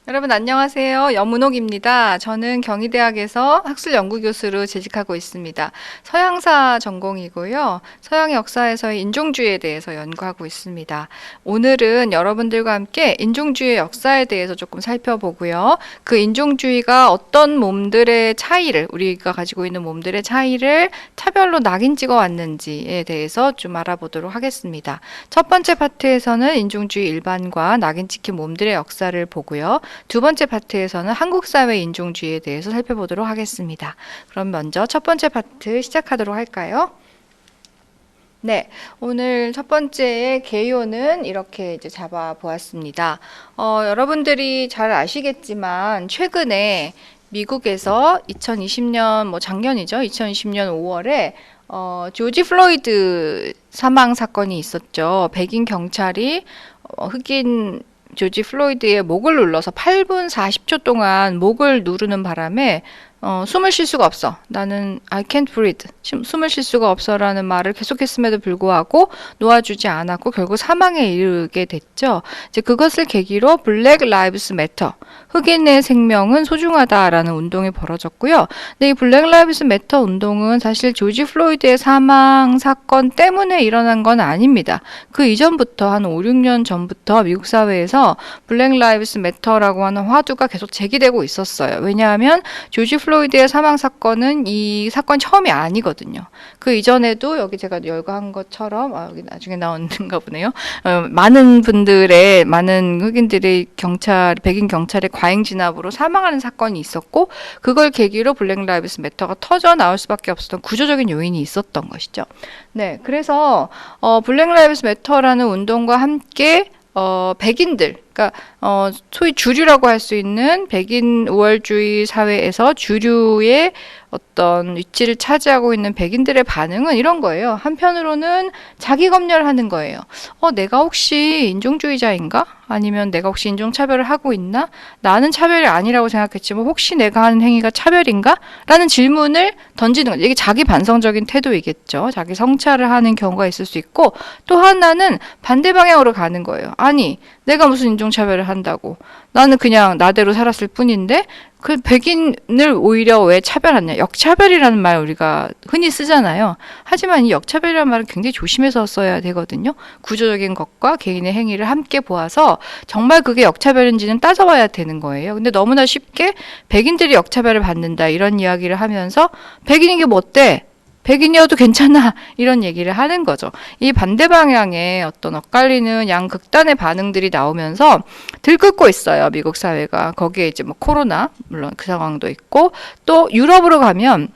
여러분 안녕하세요. 염은옥입니다. 저는 경희대학에서 학술연구교수로 재직하고 있습니다. 서양사 전공이고요. 서양 역사에서의 인종주의에 대해서 연구하고 있습니다. 오늘은 여러분들과 함께 인종주의의 역사에 대해서 조금 살펴보고요. 그 인종주의가 어떤 몸들의 차이를, 우리가 가지고 있는 몸들의 차이를 차별로 낙인 찍어 왔는지에 대해서 좀 알아보도록 하겠습니다. 첫 번째 파트에서는 인종주의 일반과 낙인 찍힌 몸들의 역사를 보고요. 두 번째 파트에서는 한국 사회 인종주의에 대해서 살펴보도록 하겠습니다. 그럼 먼저 첫 번째 파트 시작하도록 할까요? 네, 오늘 첫 번째의 개요는 이렇게 이제 잡아 보았습니다. 여러분들이 잘 아시겠지만 최근에 미국에서 2020년 작년이죠. 2020년 5월에 조지 플로이드 사망 사건이 있었죠. 백인 경찰이 흑인 조지 플로이드의 목을 눌러서 8분 40초 동안 목을 누르는 바람에 숨을 쉴 수가 없어. 나는 I can't breathe. 숨을 쉴 수가 없어라는 말을 계속했음에도 불구하고 놓아주지 않았고 결국 사망에 이르게 됐죠. 이제 그것을 계기로 블랙 라이브스 매터, 흑인의 생명은 소중하다라는 운동이 벌어졌고요. 근데 이 블랙 라이브스 매터 운동은 사실 조지 플로이드의 사망 사건 때문에 일어난 건 아닙니다. 그 이전부터 한 5, 6년 전부터 미국 사회에서 블랙 라이브스 매터라고 하는 화두가 계속 제기되고 있었어요. 왜냐하면 조지 플로이드의 사망 사건은 이 사건 처음이 아니거든요. 그 이전에도 여기 제가 열거한 것처럼 여기 나중에 나오는가 보네요. 많은 흑인들의 백인 경찰의 과잉 진압으로 사망하는 사건이 있었고 그걸 계기로 블랙 라이브스 매터가 터져 나올 수밖에 없었던 구조적인 요인이 있었던 것이죠. 네, 그래서 블랙 라이브스 매터라는 운동과 함께 백인들, 그러니까 소위 주류라고 할 수 있는 백인 우월주의 사회에서 주류의 어떤 위치를 차지하고 있는 백인들의 반응은 이런 거예요. 한편으로는 자기 검열하는 거예요. 내가 혹시 인종주의자인가? 아니면 내가 혹시 인종차별을 하고 있나? 나는 차별이 아니라고 생각했지만 혹시 내가 하는 행위가 차별인가? 라는 질문을 던지는 거죠. 이게 자기 반성적인 태도이겠죠. 자기 성찰을 하는 경우가 있을 수 있고 또 하나는 반대 방향으로 가는 거예요. 아니, 내가 무슨 인종차별을 한다고. 나는 그냥 나대로 살았을 뿐인데 그 백인을 오히려 왜 차별하냐. 역차별이라는 말 우리가 흔히 쓰잖아요. 하지만 이 역차별이라는 말은 굉장히 조심해서 써야 되거든요. 구조적인 것과 개인의 행위를 함께 보아서 정말 그게 역차별인지는 따져봐야 되는 거예요. 근데 너무나 쉽게 백인들이 역차별을 받는다 이런 이야기를 하면서 백인인 게 뭐 어때? 백인이어도 괜찮아 이런 얘기를 하는 거죠. 이 반대 방향의 어떤 엇갈리는 양극단의 반응들이 나오면서 들끓고 있어요. 미국 사회가. 거기에 이제 코로나 물론 그 상황도 있고 또 유럽으로 가면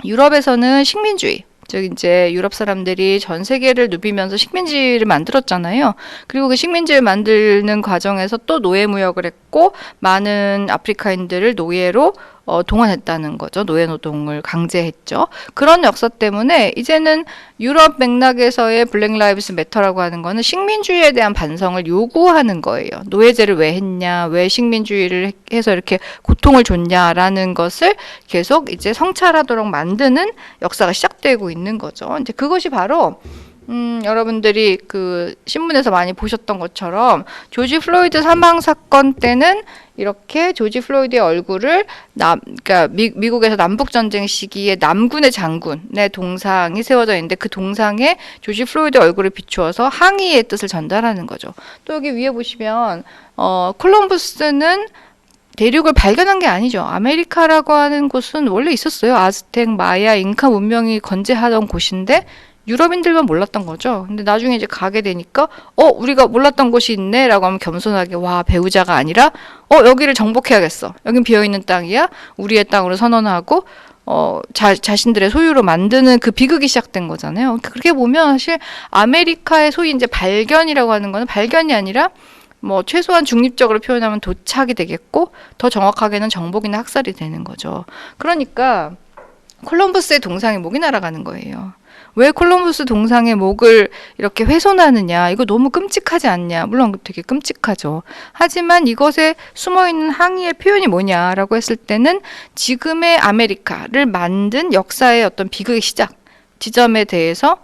유럽에서는 식민주의 즉 이제 유럽 사람들이 전 세계를 누비면서 식민지를 만들었잖아요. 그리고 그 식민지를 만드는 과정에서 또 노예 무역을 했고 많은 아프리카인들을 노예로 동원했다는 거죠. 노예 노동을 강제했죠. 그런 역사 때문에 이제는 유럽 맥락에서의 블랙 라이브스 매터라고 하는 거는 식민주의에 대한 반성을 요구하는 거예요. 노예제를 왜 했냐, 왜 식민주의를 해서 이렇게 고통을 줬냐라는 것을 계속 이제 성찰하도록 만드는 역사가 시작되고 있는 거죠. 이제 그것이 바로 여러분들이 그 신문에서 많이 보셨던 것처럼 조지 플로이드 사망 사건 때는 이렇게 조지 플로이드의 얼굴을 그러니까 미국에서 남북전쟁 시기에 남군의 장군의 동상이 세워져 있는데 그 동상에 조지 플로이드 얼굴을 비추어서 항의의 뜻을 전달하는 거죠. 또 여기 위에 보시면 콜럼버스는 대륙을 발견한 게 아니죠. 아메리카라고 하는 곳은 원래 있었어요. 아즈텍, 마야, 잉카 문명이 건재하던 곳인데 유럽인들만 몰랐던 거죠. 근데 나중에 이제 가게 되니까 우리가 몰랐던 곳이 있네 라고 하면 겸손하게 와 배우자가 아니라 여기를 정복해야겠어. 여긴 비어있는 땅이야. 우리의 땅으로 선언하고 자신들의 소유로 만드는 그 비극이 시작된 거잖아요. 그렇게 보면 사실 아메리카의 소위 이제 발견이라고 하는 거는 발견이 아니라 최소한 중립적으로 표현하면 도착이 되겠고 더 정확하게는 정복이나 학살이 되는 거죠. 그러니까 콜럼버스의 동상에 목이 날아가는 거예요. 왜 콜럼버스 동상의 목을 이렇게 훼손하느냐. 이거 너무 끔찍하지 않냐. 물론 되게 끔찍하죠. 하지만 이것에 숨어있는 항의의 표현이 뭐냐라고 했을 때는 지금의 아메리카를 만든 역사의 어떤 비극의 시작 지점에 대해서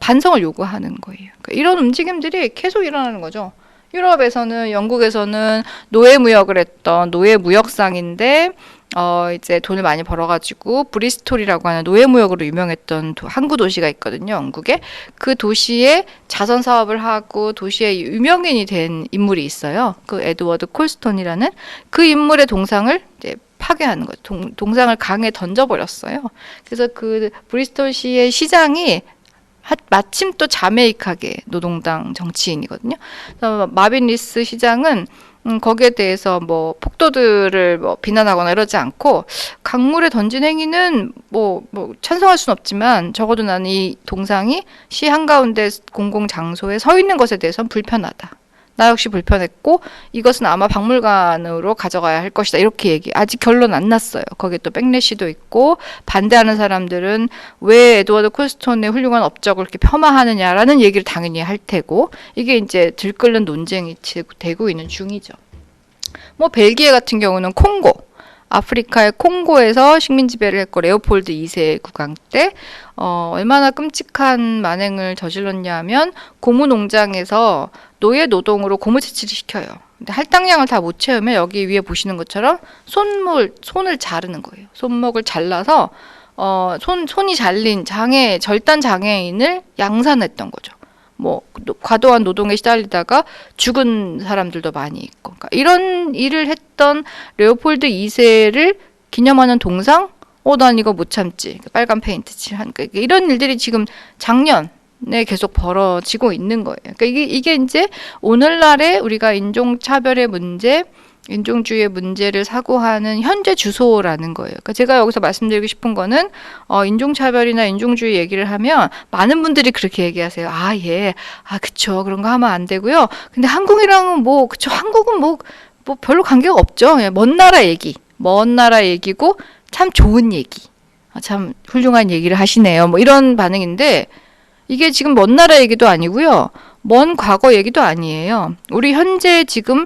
반성을 요구하는 거예요. 그러니까 이런 움직임들이 계속 일어나는 거죠. 유럽에서는, 영국에서는 노예무역을 했던 노예무역상인데, 이제 돈을 많이 벌어가지고 브리스톨이라고 하는 노예무역으로 유명했던 항구 도시가 있거든요, 영국에. 그 도시에 자선 사업을 하고 도시의 유명인이 된 인물이 있어요. 그 에드워드 콜스톤이라는 그 인물의 동상을 이제 파괴하는 거죠. 동상을 강에 던져버렸어요. 그래서 그 브리스톨시의 시장이 마침 또 자메이카계 노동당 정치인이거든요. 그래서 마빈 리스 시장은 거기에 대해서 뭐 폭도들을 뭐 비난하거나 이러지 않고 강물에 던진 행위는 뭐 찬성할 수는 없지만 적어도 나는 이 동상이 시 한가운데 공공 장소에 서 있는 것에 대해서는 불편하다. 나 역시 불편했고 이것은 아마 박물관으로 가져가야 할 것이다. 이렇게 아직 결론 안 났어요. 거기에 또 백래시도 있고 반대하는 사람들은 왜 에드워드 콜스톤의 훌륭한 업적을 이렇게 폄하하느냐라는 얘기를 당연히 할 테고 이게 이제 들끓는 논쟁이 되고 있는 중이죠. 뭐 벨기에 같은 경우는 콩고, 아프리카의 콩고에서 식민 지배를 했고 레오폴드 2세 국왕 때 얼마나 끔찍한 만행을 저질렀냐 하면 고무 농장에서 노예 노동으로 고무 채취를 시켜요. 근데 할당량을 다 못 채우면 여기 위에 보시는 것처럼 손을 자르는 거예요. 손목을 잘라서 손이 잘린 절단 장애인을 양산했던 거죠. 뭐 과도한 노동에 시달리다가 죽은 사람들도 많이 있고, 그러니까 이런 일을 했던 레오폴드 2세를 기념하는 동상, 난 이거 못 참지. 빨간 페인트 칠한, 그러니까 이런 일들이 지금 작년에 계속 벌어지고 있는 거예요. 그러니까 이게 이제 오늘날의 우리가 인종차별의 문제, 인종주의의 문제를 사고하는 현재 주소라는 거예요. 그러니까 제가 여기서 말씀드리고 싶은 거는 인종차별이나 인종주의 얘기를 하면 많은 분들이 그렇게 얘기하세요. 그쵸. 그런 거 하면 안 되고요. 근데 한국이랑은 그쵸. 한국은 뭐 별로 관계가 없죠. 먼 나라 얘기고 참 좋은 얘기. 참 훌륭한 얘기를 하시네요. 뭐 이런 반응인데 이게 지금 먼 나라 얘기도 아니고요. 먼 과거 얘기도 아니에요. 우리 현재 지금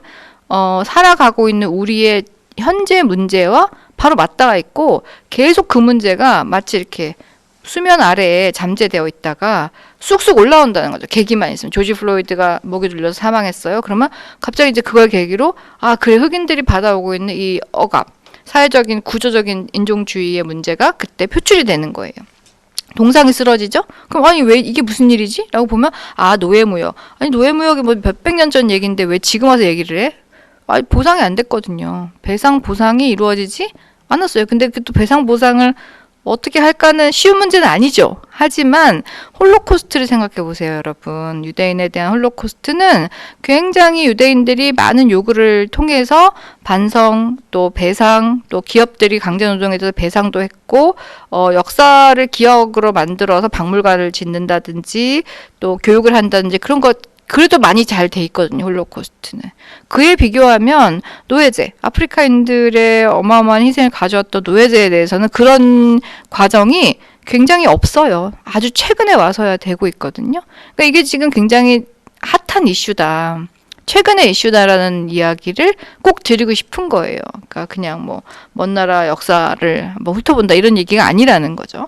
살아가고 있는 우리의 현재 문제와 바로 맞닿아 있고 계속 그 문제가 마치 이렇게 수면 아래에 잠재되어 있다가 쑥쑥 올라온다는 거죠. 계기만 있으면. 조지 플로이드가 목이 눌려서 사망했어요. 그러면 갑자기 이제 그걸 계기로 그래, 흑인들이 받아오고 있는 이 억압, 사회적인 구조적인 인종주의의 문제가 그때 표출이 되는 거예요. 동상이 쓰러지죠? 그럼 왜 이게 무슨 일이지? 라고 보면 노예무역. 노예무역이 뭐 몇백 년 전 얘기인데 왜 지금 와서 얘기를 해? 보상이 안 됐거든요. 보상이 이루어지지 않았어요. 근데 또 배상 보상을 어떻게 할까는 쉬운 문제는 아니죠. 하지만 홀로코스트를 생각해 보세요, 여러분. 유대인에 대한 홀로코스트는 굉장히 유대인들이 많은 요구를 통해서 반성, 또 배상, 또 기업들이 강제노동에 대해서 배상도 했고 역사를 기억으로 만들어서 박물관을 짓는다든지 또 교육을 한다든지 그런 것 그래도 많이 잘 돼 있거든요, 홀로코스트는. 그에 비교하면 노예제, 아프리카인들의 어마어마한 희생을 가져왔던 노예제에 대해서는 그런 과정이 굉장히 없어요. 아주 최근에 와서야 되고 있거든요. 그러니까 이게 지금 굉장히 핫한 이슈다. 최근의 이슈다라는 이야기를 꼭 드리고 싶은 거예요. 그러니까 그냥 먼 나라 역사를 훑어본다 이런 얘기가 아니라는 거죠.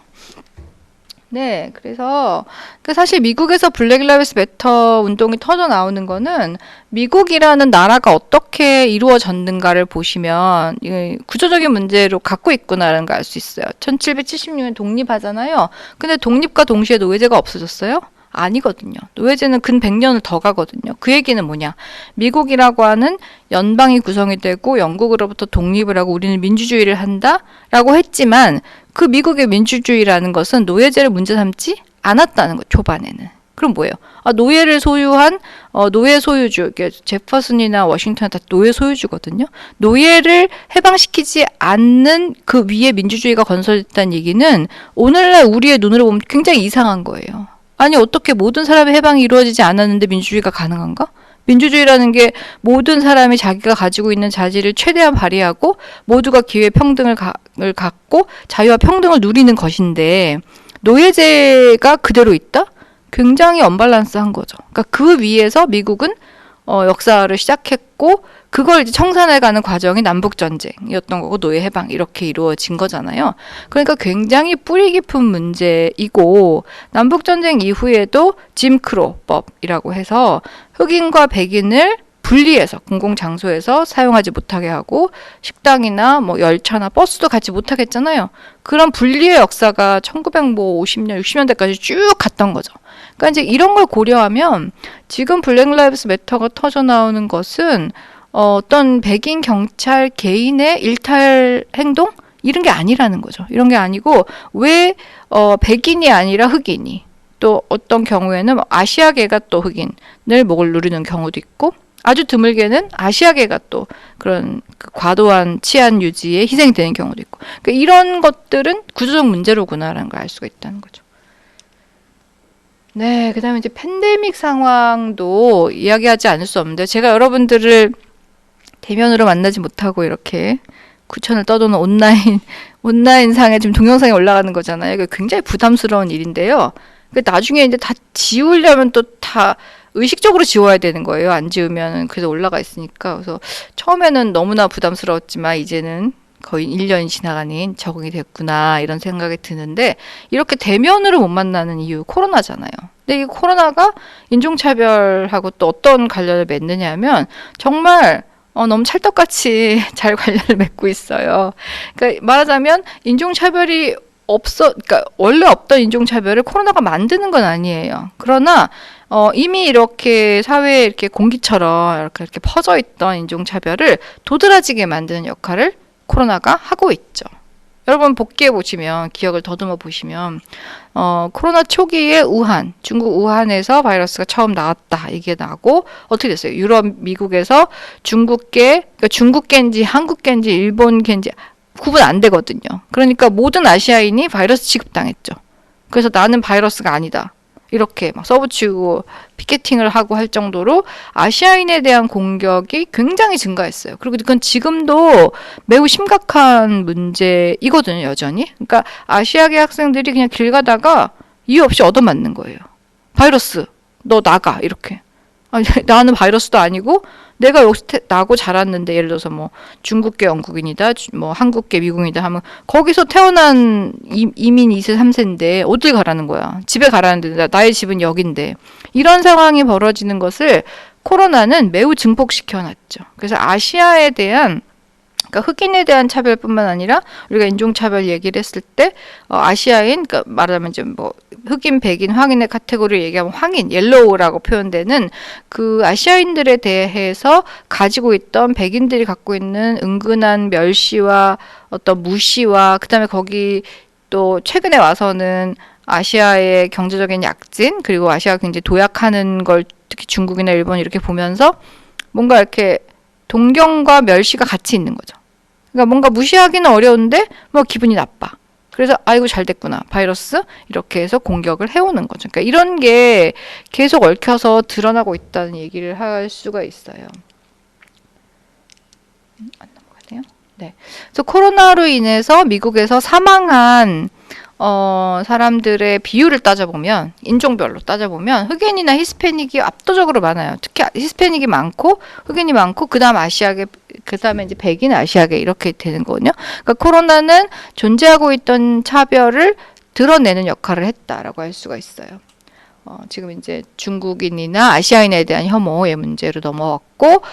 네, 그래서 사실 미국에서 블랙 라이브스 매터 운동이 터져 나오는 거는 미국이라는 나라가 어떻게 이루어졌는가를 보시면 구조적인 문제로 갖고 있구나라는 걸 알 수 있어요. 1776년 독립하잖아요. 근데 독립과 동시에 노예제가 없어졌어요? 아니거든요. 노예제는 근 100년을 더 가거든요. 그 얘기는 뭐냐? 미국이라고 하는 연방이 구성이 되고 영국으로부터 독립을 하고 우리는 민주주의를 한다라고 했지만 그 미국의 민주주의라는 것은 노예제를 문제 삼지 않았다는 것, 초반에는. 그럼 뭐예요? 노예를 소유한 노예 소유주, 제퍼슨이나 워싱턴 다 노예 소유주거든요. 노예를 해방시키지 않는 그 위에 민주주의가 건설됐다는 얘기는 오늘날 우리의 눈으로 보면 굉장히 이상한 거예요. 아니 어떻게 모든 사람의 해방이 이루어지지 않았는데 민주주의가 가능한가? 민주주의라는 게 모든 사람이 자기가 가지고 있는 자질을 최대한 발휘하고 모두가 기회 평등을 갖고 자유와 평등을 누리는 것인데 노예제가 그대로 있다? 굉장히 언밸런스한 거죠. 그러니까 그 위에서 미국은 역사를 시작했고 그걸 이제 청산해가는 과정이 남북전쟁이었던 거고 노예 해방 이렇게 이루어진 거잖아요. 그러니까 굉장히 뿌리 깊은 문제이고 남북전쟁 이후에도 짐크로법이라고 해서 흑인과 백인을 분리해서 공공장소에서 사용하지 못하게 하고 식당이나 뭐 열차나 버스도 같이 못하게 했잖아요. 그런 분리의 역사가 1950년, 60년대까지 쭉 갔던 거죠. 그러니까 이제 이런 걸 고려하면 지금 블랙 라이브스 매터가 터져 나오는 것은 어떤 백인 경찰 개인의 일탈 행동? 이런 게 아니라는 거죠. 이런 게 아니고 왜 백인이 아니라 흑인이 또 어떤 경우에는 아시아계가 또 흑인을 목을 누르는 경우도 있고 아주 드물게는 아시아계가 또 그런 그 과도한 치안 유지에 희생이 되는 경우도 있고 그러니까 이런 것들은 구조적 문제로구나라는 걸 알 수가 있다는 거죠. 네, 그다음에 이제 팬데믹 상황도 이야기하지 않을 수 없는데 제가 여러분들을 대면으로 만나지 못하고 이렇게 구천을 떠도는 온라인상에 지금 동영상이 올라가는 거잖아요. 이게 굉장히 부담스러운 일인데요. 나중에 이제 다 지우려면 또 다 의식적으로 지워야 되는 거예요. 안 지우면 그래서 올라가 있으니까. 그래서 처음에는 너무나 부담스러웠지만 이제는 거의 1년이 지나가니 적응이 됐구나 이런 생각이 드는데 이렇게 대면으로 못 만나는 이유 코로나잖아요. 근데 이 코로나가 인종차별하고 또 어떤 관련을 맺느냐 하면 정말 너무 찰떡같이 잘 관련을 맺고 있어요. 그러니까 말하자면 인종차별이 그러니까 원래 없던 인종차별을 코로나가 만드는 건 아니에요. 그러나 이미 이렇게 사회에 이렇게 공기처럼 이렇게 퍼져 있던 인종차별을 도드라지게 만드는 역할을 코로나가 하고 있죠. 여러분 복기해 보시면 기억을 더듬어 보시면 코로나 초기에 중국 우한에서 바이러스가 처음 나왔다 이게 나고 어떻게 됐어요? 유럽, 미국에서 그러니까 중국계인지 한국계인지 일본계인지 구분 안 되거든요. 그러니까 모든 아시아인이 바이러스 취급당했죠. 그래서 나는 바이러스가 아니다. 이렇게 막 써붙이고 피켓팅을 하고 할 정도로 아시아인에 대한 공격이 굉장히 증가했어요. 그리고 그건 지금도 매우 심각한 문제이거든요, 여전히. 그러니까 아시아계 학생들이 그냥 길 가다가 이유 없이 얻어맞는 거예요. 바이러스, 너 나가, 이렇게. 아니, 나는 바이러스도 아니고 내가 여기서 나고 자랐는데 예를 들어서 뭐 중국계 영국인이다, 뭐 한국계 미국인이다 하면 거기서 태어난 이민 2세, 3세인데 어딜 가라는 거야. 집에 가라는데 나의 집은 여긴데. 이런 상황이 벌어지는 것을 코로나는 매우 증폭시켜 놨죠. 그래서 아시아에 대한 그러니까 흑인에 대한 차별뿐만 아니라 우리가 인종차별 얘기를 했을 때 아시아인, 그러니까 말하자면 좀 뭐 흑인, 백인, 황인의 카테고리를 얘기하면 황인, 옐로우라고 표현되는 그 아시아인들에 대해서 가지고 있던 백인들이 갖고 있는 은근한 멸시와 어떤 무시와 그다음에 거기 또 최근에 와서는 아시아의 경제적인 약진 그리고 아시아가 굉장히 도약하는 걸 특히 중국이나 일본 이렇게 보면서 뭔가 이렇게 동경과 멸시가 같이 있는 거죠. 그러니까 뭔가 무시하기는 어려운데 뭐 기분이 나빠. 그래서 아이고 잘 됐구나. 바이러스 이렇게 해서 공격을 해오는 거죠. 그러니까 이런 게 계속 얽혀서 드러나고 있다는 얘기를 할 수가 있어요. 안 넘어가네요. 네. 그래서 코로나로 인해서 미국에서 사망한 사람들의 비율을 따져보면, 인종별로 따져보면, 흑인이나 히스패닉이 압도적으로 많아요. 특히 히스패닉이 많고, 흑인이 많고, 그 다음 아시아계, 그 다음에 이제 백인 아시아계 이렇게 되는 거거든요. 그러니까 코로나는 존재하고 있던 차별을 드러내는 역할을 했다라고 할 수가 있어요. 지금 이제 중국인이나 아시아인에 대한 혐오의 문제로 넘어왔고,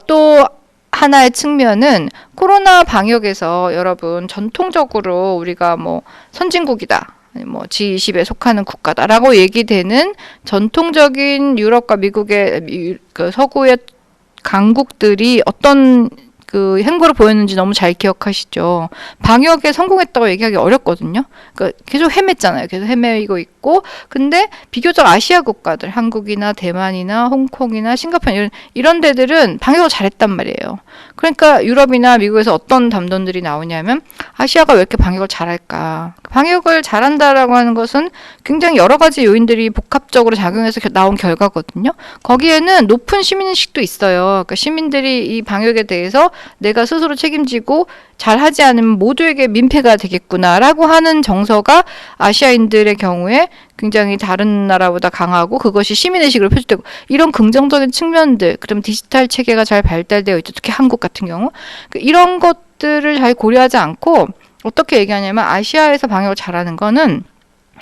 또, 하나의 측면은 코로나 방역에서 여러분 전통적으로 우리가 뭐 선진국이다, 뭐 G20에 속하는 국가다라고 얘기되는 전통적인 유럽과 미국의 그 서구의 강국들이 어떤 그 행보를 보였는지 너무 잘 기억하시죠. 방역에 성공했다고 얘기하기 어렵거든요. 그러니까 계속 헤맸잖아요. 계속 헤매고 있고, 근데 비교적 아시아 국가들, 한국이나 대만이나 홍콩이나 싱가포르 이런 데들은 방역을 잘했단 말이에요. 그러니까 유럽이나 미국에서 어떤 담론들이 나오냐면 아시아가 왜 이렇게 방역을 잘할까? 방역을 잘한다라고 하는 것은 굉장히 여러 가지 요인들이 복합적으로 작용해서 나온 결과거든요. 거기에는 높은 시민의식도 있어요. 그러니까 시민들이 이 방역에 대해서 내가 스스로 책임지고 잘하지 않으면 모두에게 민폐가 되겠구나라고 하는 정서가 아시아인들의 경우에 굉장히 다른 나라보다 강하고 그것이 시민의식으로 표출되고 이런 긍정적인 측면들, 그럼 디지털 체계가 잘 발달되어 있죠. 특히 한국 같은 경우. 이런 것들을 잘 고려하지 않고 어떻게 얘기하냐면 아시아에서 방역을 잘하는 거는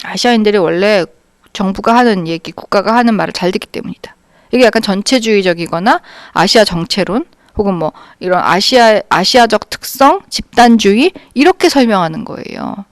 아시아인들이 원래 정부가 하는 얘기, 국가가 하는 말을 잘 듣기 때문이다. 이게 약간 전체주의적이거나 아시아 정체론 혹은 뭐 이런 아시아적 특성, 집단주의 이렇게 설명하는 거예요.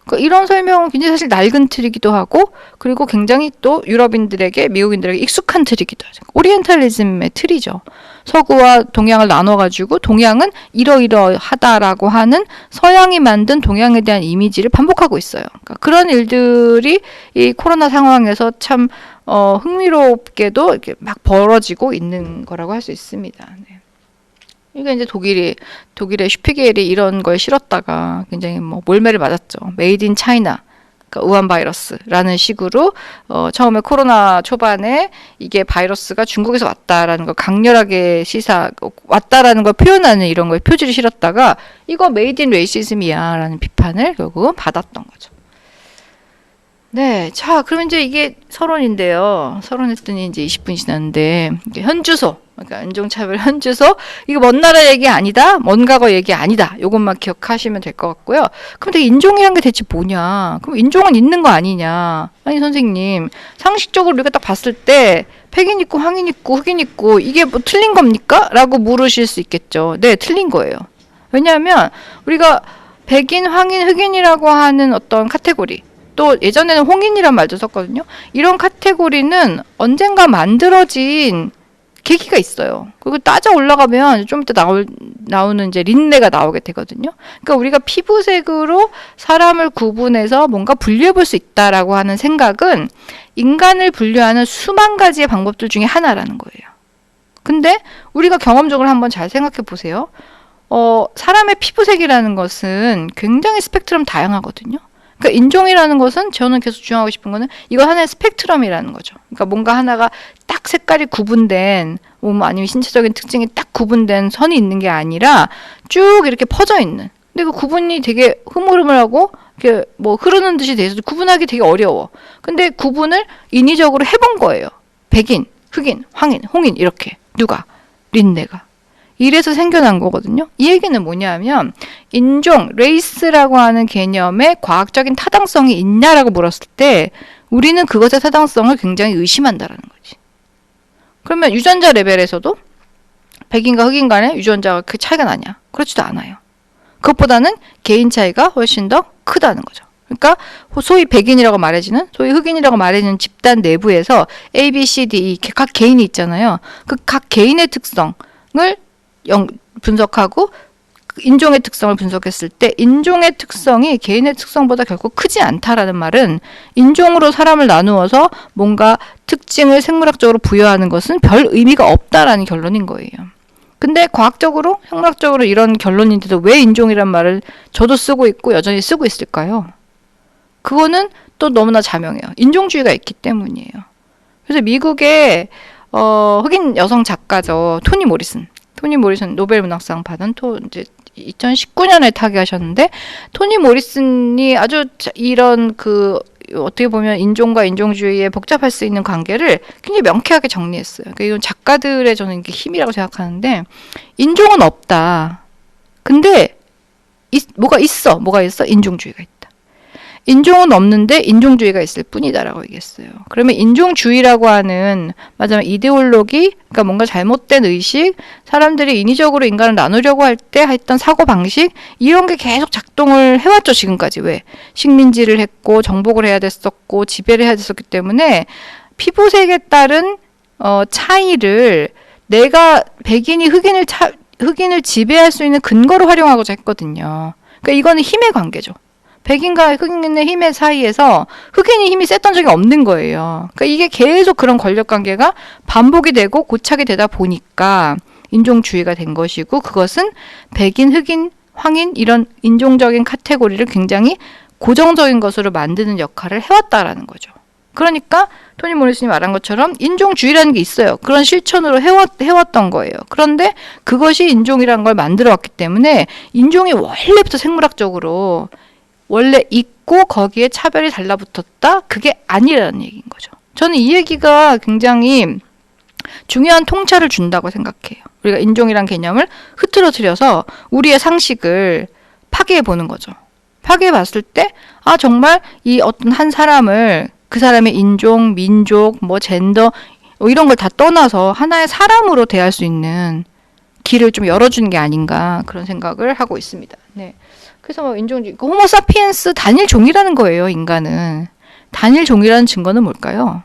그러니까 이런 설명은 굉장히 사실 낡은 틀이기도 하고 그리고 굉장히 또 유럽인들에게 미국인들에게 익숙한 틀이기도 하죠. 오리엔탈리즘의 틀이죠. 서구와 동양을 나눠가지고 동양은 이러이러하다라고 하는 서양이 만든 동양에 대한 이미지를 반복하고 있어요. 그러니까 그런 일들이 이 코로나 상황에서 참 흥미롭게도 이렇게 막 벌어지고 있는 거라고 할 수 있습니다. 네. 이게 이제 독일의 슈피겔이 이런 걸 실었다가 굉장히 뭐 몰매를 맞았죠. 메이드 인 차이나, 그러니까 우한 바이러스라는 식으로 처음에 코로나 초반에 이게 바이러스가 중국에서 왔다라는 걸 강렬하게 왔다라는 걸 표현하는 이런 거에 표지를 실었다가 이거 메이드 인 레이시즘이야라는 비판을 결국은 받았던 거죠. 네, 자, 그러면 이제 이게 서론인데요. 서론했더니 이제 20분이 지났는데 이게 현주소. 그러니까 인종차별 현주소 이거 먼 나라 얘기 아니다 먼 과거 얘기 아니다 요것만 기억하시면 될 것 같고요. 그럼 되게 인종이란 게 대체 뭐냐, 그럼 인종은 있는 거 아니냐. 아니 선생님 상식적으로 우리가 딱 봤을 때 백인 있고 황인 있고 흑인 있고 이게 뭐 틀린 겁니까? 라고 물으실 수 있겠죠. 네, 틀린 거예요. 왜냐하면 우리가 백인, 황인, 흑인이라고 하는 어떤 카테고리, 또 예전에는 홍인이란 말도 썼거든요. 이런 카테고리는 언젠가 만들어진 계기가 있어요. 그리고 따져 올라가면 좀 이따 나오는 이제 린네가 나오게 되거든요. 그러니까 우리가 피부색으로 사람을 구분해서 뭔가 분류해 볼 수 있다라고 하는 생각은 인간을 분류하는 수만 가지의 방법들 중에 하나라는 거예요. 근데 우리가 경험적으로 한번 잘 생각해 보세요. 사람의 피부색이라는 것은 굉장히 스펙트럼 다양하거든요. 그러니까 인종이라는 것은 저는 계속 주장하고 싶은 거는 이거 하나의 스펙트럼이라는 거죠. 그러니까 뭔가 하나가 딱 색깔이 구분된 아니면 신체적인 특징이 딱 구분된 선이 있는 게 아니라 쭉 이렇게 퍼져 있는. 근데 그 구분이 되게 흐물흐물하고 이렇게 뭐 흐르는 듯이 돼 있어서 구분하기 되게 어려워. 근데 구분을 인위적으로 해본 거예요. 백인, 흑인, 황인, 홍인 이렇게 누가? 린네가. 이래서 생겨난 거거든요. 이 얘기는 뭐냐면 인종, 레이스라고 하는 개념에 과학적인 타당성이 있냐라고 물었을 때 우리는 그것의 타당성을 굉장히 의심한다라는 거지. 그러면 유전자 레벨에서도 백인과 흑인 간의 유전자가 그 차이가 나냐? 그렇지도 않아요. 그것보다는 개인 차이가 훨씬 더 크다는 거죠. 그러니까 소위 백인이라고 말해지는, 소위 흑인이라고 말해지는 집단 내부에서 A, B, C, D, E 각 개인이 있잖아요. 그 각 개인의 특성을 분석하고 인종의 특성을 분석했을 때 인종의 특성이 개인의 특성보다 결코 크지 않다라는 말은 인종으로 사람을 나누어서 뭔가 특징을 생물학적으로 부여하는 것은 별 의미가 없다라는 결론인 거예요. 근데 과학적으로, 생물학적으로 이런 결론인데도 왜 인종이란 말을 저도 쓰고 있고 여전히 쓰고 있을까요? 그거는 또 너무나 자명해요. 인종주의가 있기 때문이에요. 그래서 미국의 흑인 여성 작가죠. 토니 모리슨 노벨 문학상 받은 이제 2019년에 타계하셨는데 토니 모리슨이 아주 이런 어떻게 보면 인종과 인종주의에 복잡할 수 있는 관계를 굉장히 명쾌하게 정리했어요. 그러니까 이건 작가들의 저는 이게 힘이라고 생각하는데 인종은 없다. 근데 뭐가 있어? 인종주의가 있다. 인종은 없는데 인종주의가 있을 뿐이다라고 얘기했어요. 그러면 인종주의라고 하는 맞아요 이데올로기, 그러니까 뭔가 잘못된 의식, 사람들이 인위적으로 인간을 나누려고 할 때 했던 사고 방식 이런 게 계속 작동을 해왔죠 지금까지. 왜? 식민지를 했고 정복을 해야 됐었고 지배를 해야 됐었기 때문에 피부색에 따른 차이를 내가 백인이 흑인을 지배할 수 있는 근거로 활용하고자 했거든요. 그러니까 이거는 힘의 관계죠. 백인과 흑인의 힘의 사이에서 흑인이 힘이 셌던 적이 없는 거예요. 그러니까 이게 계속 그런 권력 관계가 반복이 되고 고착이 되다 보니까 인종주의가 된 것이고 그것은 백인, 흑인, 황인 이런 인종적인 카테고리를 굉장히 고정적인 것으로 만드는 역할을 해왔다라는 거죠. 그러니까 토니 모리슨이 말한 것처럼 인종주의라는 게 있어요. 그런 실천으로 해왔던 거예요. 그런데 그것이 인종이라는 걸 만들어 왔기 때문에 인종이 원래부터 생물학적으로 원래 있고 거기에 차별이 달라붙었다? 그게 아니라는 얘기인 거죠. 저는 이 얘기가 굉장히 중요한 통찰을 준다고 생각해요. 우리가 인종이란 개념을 흐트러뜨려서 우리의 상식을 파괴해 보는 거죠. 파괴해 봤을 때 정말 이 어떤 한 사람을 그 사람의 인종, 민족, 젠더 이런 걸 다 떠나서 하나의 사람으로 대할 수 있는 길을 좀 열어주는 게 아닌가 그런 생각을 하고 있습니다. 네. 그래서 뭐 인종주의, 호모사피엔스 단일 종이라는 거예요, 인간은. 단일 종이라는 증거는 뭘까요?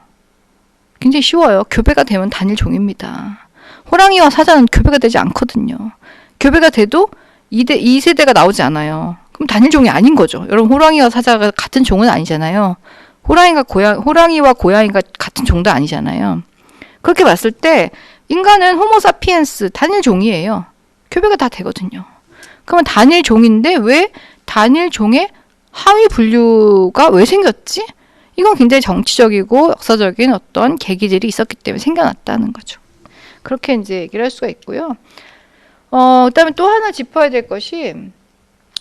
굉장히 쉬워요. 교배가 되면 단일 종입니다. 호랑이와 사자는 교배가 되지 않거든요. 교배가 돼도 2세대가 나오지 않아요. 그럼 단일 종이 아닌 거죠. 여러분, 호랑이와 사자가 같은 종은 아니잖아요. 호랑이와 고양이가 같은 종도 아니잖아요. 그렇게 봤을 때 인간은 호모사피엔스 단일 종이에요. 교배가 다 되거든요. 그러면 단일 종인데 왜 단일 종의 하위 분류가 왜 생겼지? 이건 굉장히 정치적이고 역사적인 어떤 계기들이 있었기 때문에 생겨났다는 거죠. 그렇게 이제 얘기를 할 수가 있고요. 그다음에 또 하나 짚어야 될 것이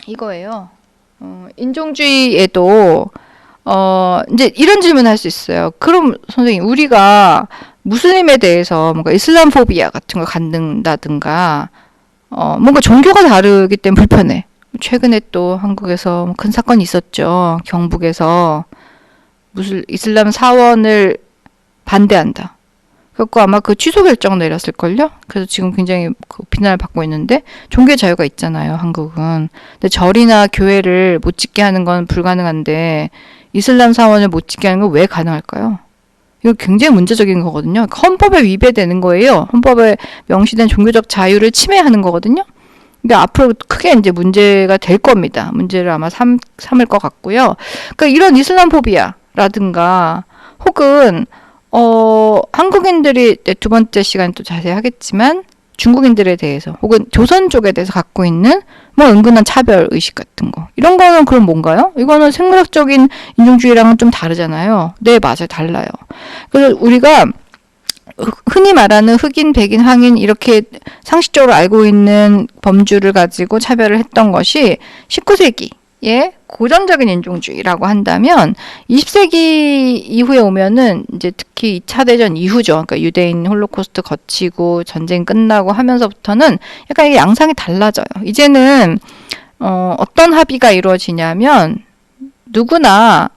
이거예요. 인종주의에도 이제 이런 질문을 할 수 있어요. 그럼 선생님, 우리가 무슬림에 대해서 뭔가 이슬람 포비아 같은 걸 갖는다든가 뭔가 종교가 다르기 때문에 불편해. 최근에 또 한국에서 큰 사건이 있었죠. 경북에서 이슬람 사원을 반대한다. 그래서 아마 그 취소 결정 내렸을걸요? 그래서 지금 굉장히 비난을 받고 있는데, 종교 자유가 있잖아요, 한국은. 근데 절이나 교회를 못 짓게 하는 건 불가능한데, 이슬람 사원을 못 짓게 하는 건 왜 가능할까요? 이거 굉장히 문제적인 거거든요. 헌법에 위배되는 거예요. 헌법에 명시된 종교적 자유를 침해하는 거거든요. 그러니까 앞으로 크게 이제 문제가 될 겁니다. 문제를 아마 삼을 것 같고요. 그러니까 이런 이슬람 포비아라든가 혹은 한국인들이 두 번째 시간에 또 자세히 하겠지만 중국인들에 대해서 혹은 조선 쪽에 대해서 갖고 있는 뭐 은근한 차별 의식 같은 거, 이런 거는 그럼 뭔가요? 이거는 생물학적인 인종주의랑은 좀 다르잖아요. 네, 맞아요. 달라요. 그래서 우리가 흔히 말하는 흑인, 백인, 황인 이렇게 상식적으로 알고 있는 범주를 가지고 차별을 했던 것이 19세기에 고전적인 인종주의라고 한다면 20세기 이후에 오면은 이제 특히 2차 대전 이후죠. 그러니까 유대인 홀로코스트 거치고 전쟁 끝나고 하면서부터는 약간 이게 양상이 달라져요. 이제는 어떤 합의가 이루어지냐면 누구나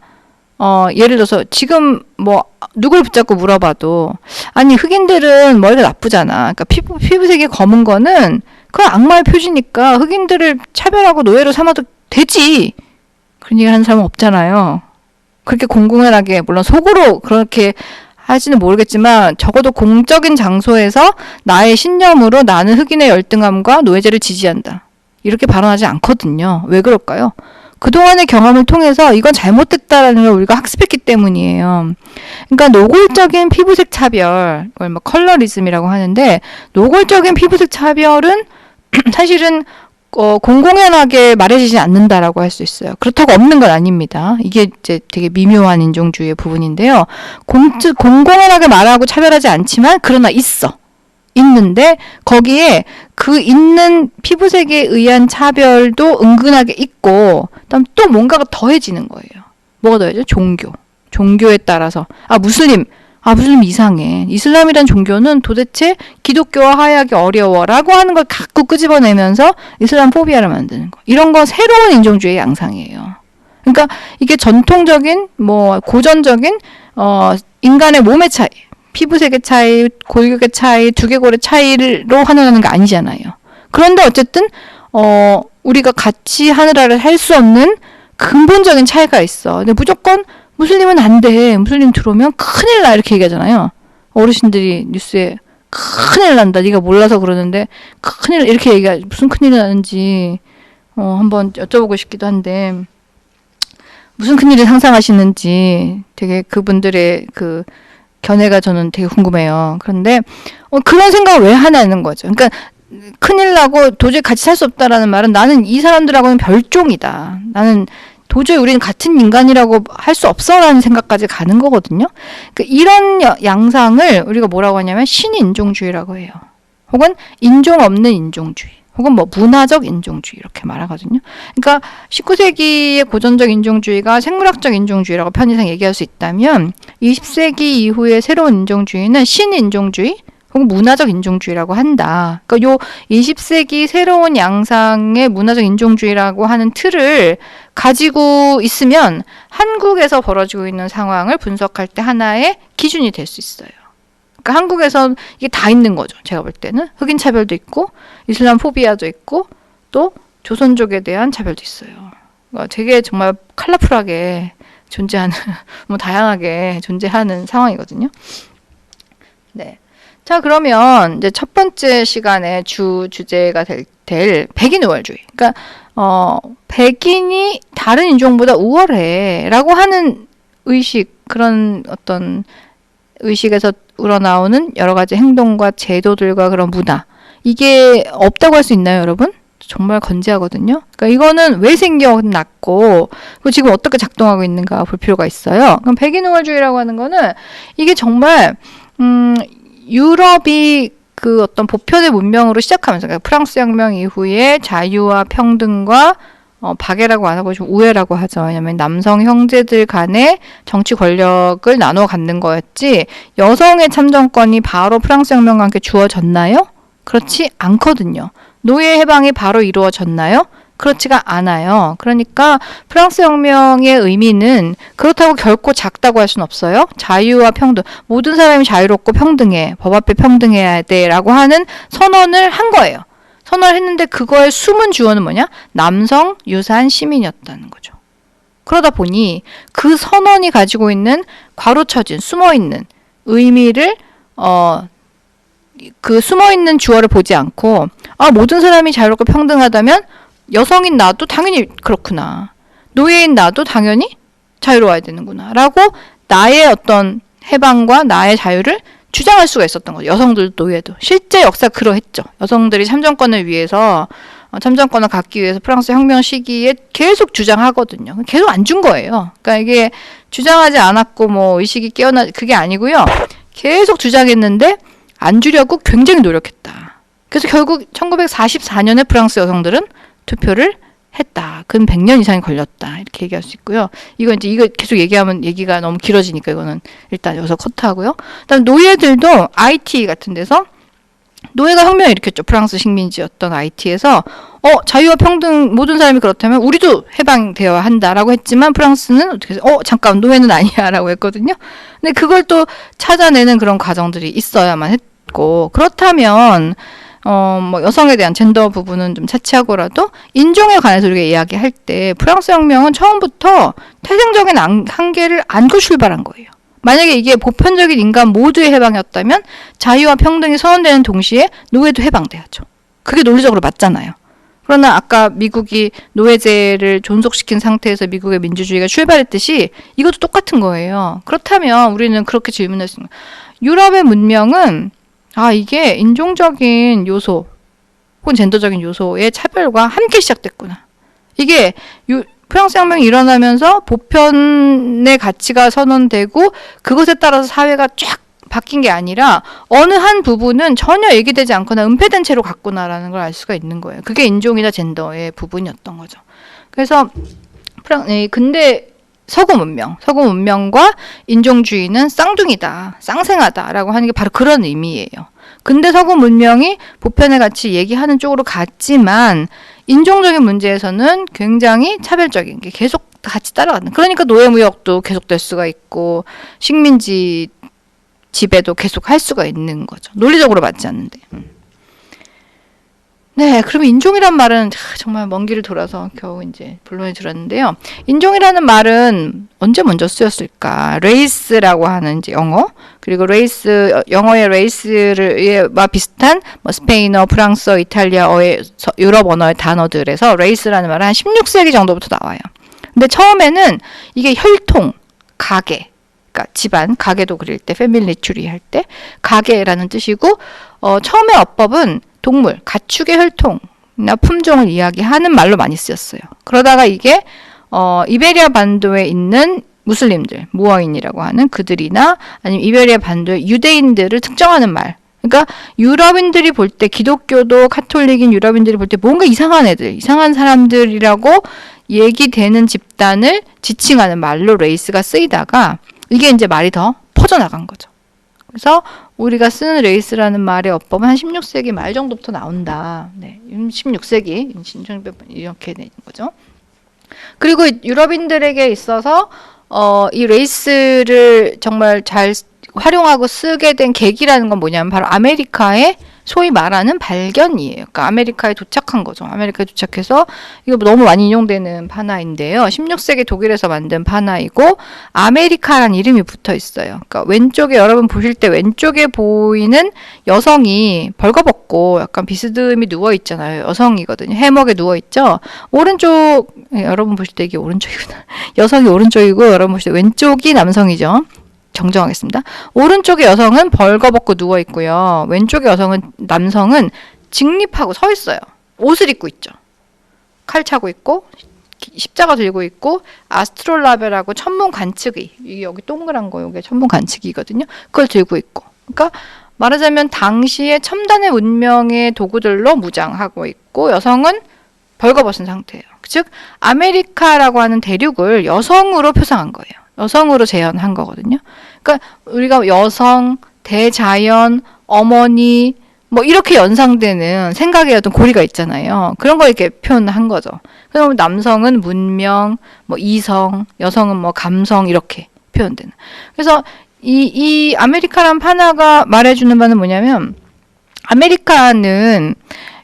예를 들어서 지금 뭐 누굴 붙잡고 물어봐도 아니 흑인들은 머리가 나쁘잖아. 그러니까 피부색이 검은 거는 그건 악마의 표시니까 흑인들을 차별하고 노예로 삼아도 되지. 그런 얘기를 하는 사람은 없잖아요. 그렇게 공공연하게, 물론 속으로 그렇게 하지는 모르겠지만 적어도 공적인 장소에서 나의 신념으로 나는 흑인의 열등함과 노예제를 지지한다. 이렇게 발언하지 않거든요. 왜 그럴까요? 그동안의 경험을 통해서 이건 잘못됐다라는 걸 우리가 학습했기 때문이에요. 그러니까 노골적인 피부색 차별, 이걸 뭐 컬러리즘이라고 하는데, 노골적인 피부색 차별은 사실은 공공연하게 말해지지 않는다라고 할 수 있어요. 그렇다고 없는 건 아닙니다. 이게 이제 되게 미묘한 인종주의의 부분인데요. 공공연하게 말하고 차별하지 않지만 그러나 있는데 거기에 그 있는 피부색에 의한 차별도 은근하게 있고, 그다음 또 뭔가가 더해지는 거예요. 뭐가 더해져? 종교에 따라서 무슬림 이상해. 이슬람이란 종교는 도대체 기독교와 화해하기 어려워라고 하는 걸 자꾸 끄집어내면서 이슬람 포비아를 만드는 거. 이런 거 새로운 인종주의의 양상이에요. 그러니까 이게 전통적인 고전적인 인간의 몸의 차이, 피부색의 차이, 골격의 차이, 두개골의 차이로 하늘하는 게 아니잖아요. 그런데 어쨌든 우리가 같이 하늘하를 할 수 없는 근본적인 차이가 있어. 근데 무조건 무슬림은 안 돼. 무슬림 들어오면 큰일 나. 이렇게 얘기하잖아요. 어르신들이 뉴스에 큰일 난다. 네가 몰라서 그러는데 큰일, 이렇게 얘기하지. 무슨 큰일이 나는지 한번 여쭤보고 싶기도 한데, 무슨 큰일을 상상하시는지 되게 그분들의 그 견해가 저는 되게 궁금해요. 그런데 그런 생각을 왜 하냐는 거죠. 그러니까 큰일 나고 도저히 같이 살 수 없다라는 말은 나는 이 사람들하고는 별종이다. 나는 도저히 우리는 같은 인간이라고 할 수 없어라는 생각까지 가는 거거든요. 그러니까 이런 양상을 우리가 뭐라고 하냐면 신인종주의라고 해요. 혹은 인종 없는 인종주의. 혹은 문화적 인종주의 이렇게 말하거든요. 그러니까 19세기의 고전적 인종주의가 생물학적 인종주의라고 편의상 얘기할 수 있다면 20세기 이후의 새로운 인종주의는 신인종주의 혹은 문화적 인종주의라고 한다. 그러니까 요 20세기 새로운 양상의 문화적 인종주의라고 하는 틀을 가지고 있으면 한국에서 벌어지고 있는 상황을 분석할 때 하나의 기준이 될 수 있어요. 그러니까 한국에선 이게 다 있는 거죠. 제가 볼 때는 흑인 차별도 있고 이슬람 포비아도 있고 또 조선족에 대한 차별도 있어요. 그러니까 되게 정말 컬러풀하게 존재하는 뭐 다양하게 존재하는 상황이거든요. 네. 자, 그러면 이제 첫 번째 시간의 주제가 될 백인 우월주의. 그러니까 백인이 다른 인종보다 우월해라고 하는 의식, 그런 어떤 의식에서 우러나오는 여러 가지 행동과 제도들과 그런 문화, 이게 없다고 할 수 있나요, 여러분? 정말 건재하거든요. 그러니까 이거는 왜 생겨났고 지금 어떻게 작동하고 있는가 볼 필요가 있어요. 그럼 백인 우월주의라고 하는 거는 이게 정말 유럽이 그 어떤 보편의 문명으로 시작하면서, 그러니까 프랑스 혁명 이후에 자유와 평등과 박애라고 안 하고 좀 우애라고 하죠. 왜냐면 남성 형제들 간의 정치 권력을 나눠 갖는 거였지 여성의 참정권이 바로 프랑스 혁명과 함께 주어졌나요? 그렇지 않거든요. 노예 해방이 바로 이루어졌나요? 그렇지가 않아요. 그러니까 프랑스 혁명의 의미는 그렇다고 결코 작다고 할 수는 없어요. 자유와 평등, 모든 사람이 자유롭고 평등해, 법 앞에 평등해야 돼라고 하는 선언을 한 거예요. 선언을 했는데 그거의 숨은 주어는 뭐냐? 남성 유사한 시민이었다는 거죠. 그러다 보니 그 선언이 가지고 있는 괄호쳐진 숨어있는 의미를 그 숨어있는 주어를 보지 않고 모든 사람이 자유롭고 평등하다면 여성인 나도 당연히 그렇구나. 노예인 나도 당연히 자유로워야 되는구나. 라고 나의 어떤 해방과 나의 자유를 주장할 수가 있었던 거죠. 여성들도 노예도. 실제 역사 그러했죠. 여성들이 참정권을 위해서 참정권을 갖기 위해서 프랑스 혁명 시기에 계속 주장하거든요. 계속 안 준 거예요. 그러니까 이게 주장하지 않았고 뭐 의식이 깨어나 그게 아니고요. 계속 주장했는데 안 주려고 굉장히 노력했다. 그래서 결국 1944년에 프랑스 여성들은 투표를 했다. 근 100년 이상이 걸렸다. 이렇게 얘기할 수 있고요. 이거 계속 얘기하면 얘기가 너무 길어지니까 이거는 일단 여기서 커트하고요. 그다음 노예들도 IT 같은 데서 노예가 혁명을 일으켰죠. 프랑스 식민지였던 IT에서 자유와 평등 모든 사람이 그렇다면 우리도 해방되어야 한다라고 했지만 프랑스는 어떻게 해서 잠깐 노예는 아니야라고 했거든요. 근데 그걸 또 찾아내는 그런 과정들이 있어야만 했고 그렇다면 뭐 여성에 대한 젠더 부분은 좀 차치하고라도 인종에 관해서 우리가 이야기할 때 프랑스 혁명은 처음부터 태생적인 한계를 안고 출발한 거예요. 만약에 이게 보편적인 인간 모두의 해방이었다면 자유와 평등이 선언되는 동시에 노예도 해방돼야죠. 그게 논리적으로 맞잖아요. 그러나 아까 미국이 노예제를 존속시킨 상태에서 미국의 민주주의가 출발했듯이 이것도 똑같은 거예요. 그렇다면 우리는 그렇게 질문할 수 있는 거예요. 유럽의 문명은 이게 인종적인 요소 혹은 젠더적인 요소의 차별과 함께 시작됐구나. 이게 프랑스 혁명이 일어나면서 보편의 가치가 선언되고 그것에 따라서 사회가 쫙 바뀐 게 아니라 어느 한 부분은 전혀 얘기되지 않거나 은폐된 채로 갔구나라는 걸 알 수가 있는 거예요. 그게 인종이나 젠더의 부분이었던 거죠. 그래서 근데 서구 문명과 인종주의는 쌍둥이다, 쌍생하다라고 하는 게 바로 그런 의미예요. 근데 서구 문명이 보편의 가치 얘기하는 쪽으로 갔지만 인종적인 문제에서는 굉장히 차별적인 게 계속 같이 따라가는. 그러니까 노예무역도 계속될 수가 있고 식민지 지배도 계속 할 수가 있는 거죠. 논리적으로 맞지 않는데. 네, 그러면 인종이란 말은 정말 먼 길을 돌아서 겨우 이제 본론에 들었는데요. 인종이라는 말은 언제 먼저 쓰였을까? 레이스라고 하는 이제 영어, 그리고 영어의 레이스와 비슷한 뭐 스페인어, 프랑스어, 이탈리아어의 유럽 언어의 단어들에서 레이스라는 말은 한 16세기 정도부터 나와요. 근데 처음에는 이게 혈통, 가계, 그러니까 집안, 가계도 그릴 때 패밀리 트리 할 때 가계라는 뜻이고 처음에 어법은 동물, 가축의 혈통이나 품종을 이야기하는 말로 많이 쓰였어요. 그러다가 이게 이베리아 반도에 있는 무슬림들, 무어인이라고 하는 그들이나 아니면 이베리아 반도의 유대인들을 특정하는 말. 그러니까 유럽인들이 볼 때 기독교도 카톨릭인 유럽인들이 볼 때 뭔가 이상한 애들, 이상한 사람들이라고 얘기되는 집단을 지칭하는 말로 레이스가 쓰이다가 이게 이제 말이 더 퍼져나간 거죠. 그래서 우리가 쓰는 레이스라는 말의 어법은 한 16세기 말 정도부터 나온다. 네, 16세기 이렇게 되는 거죠. 그리고 유럽인들에게 있어서 이 레이스를 정말 잘 활용하고 쓰게 된 계기라는 건 뭐냐면 바로 아메리카의 소위 말하는 발견이에요. 그러니까 아메리카에 도착한 거죠. 아메리카에 도착해서 이거 너무 많이 인용되는 판화인데요. 16세기 독일에서 만든 판화이고 아메리카라는 이름이 붙어 있어요. 그러니까 왼쪽에 여러분 보실 때 왼쪽에 보이는 여성이 벌거벗고 약간 비스듬히 누워 있잖아요. 여성이거든요. 해먹에 누워 있죠. 오른쪽 여러분 보실 때 이게 오른쪽이구나. 여성이 오른쪽이고 여러분 보실 때 왼쪽이 남성이죠. 정정하겠습니다. 오른쪽의 여성은 벌거벗고 누워 있고요. 왼쪽의 남성은 직립하고 서 있어요. 옷을 입고 있죠. 칼 차고 있고 십자가 들고 있고 아스트롤라베라고 천문 관측의 이게 여기 동그란 거 이게 천문 관측이거든요. 그걸 들고 있고. 그러니까 말하자면 당시의 첨단의 문명의 도구들로 무장하고 있고 여성은 벌거벗은 상태예요. 즉 아메리카라고 하는 대륙을 여성으로 표상한 거예요. 여성으로 재현한 거거든요. 그러니까 우리가 여성, 대자연, 어머니 뭐 이렇게 연상되는 생각의 어떤 고리가 있잖아요. 그런 걸 이렇게 표현한 거죠. 그럼 남성은 문명, 뭐 이성, 여성은 뭐 감성 이렇게 표현되는. 그래서 이 아메리카란 판화가 말해주는 바는 뭐냐면 아메리카는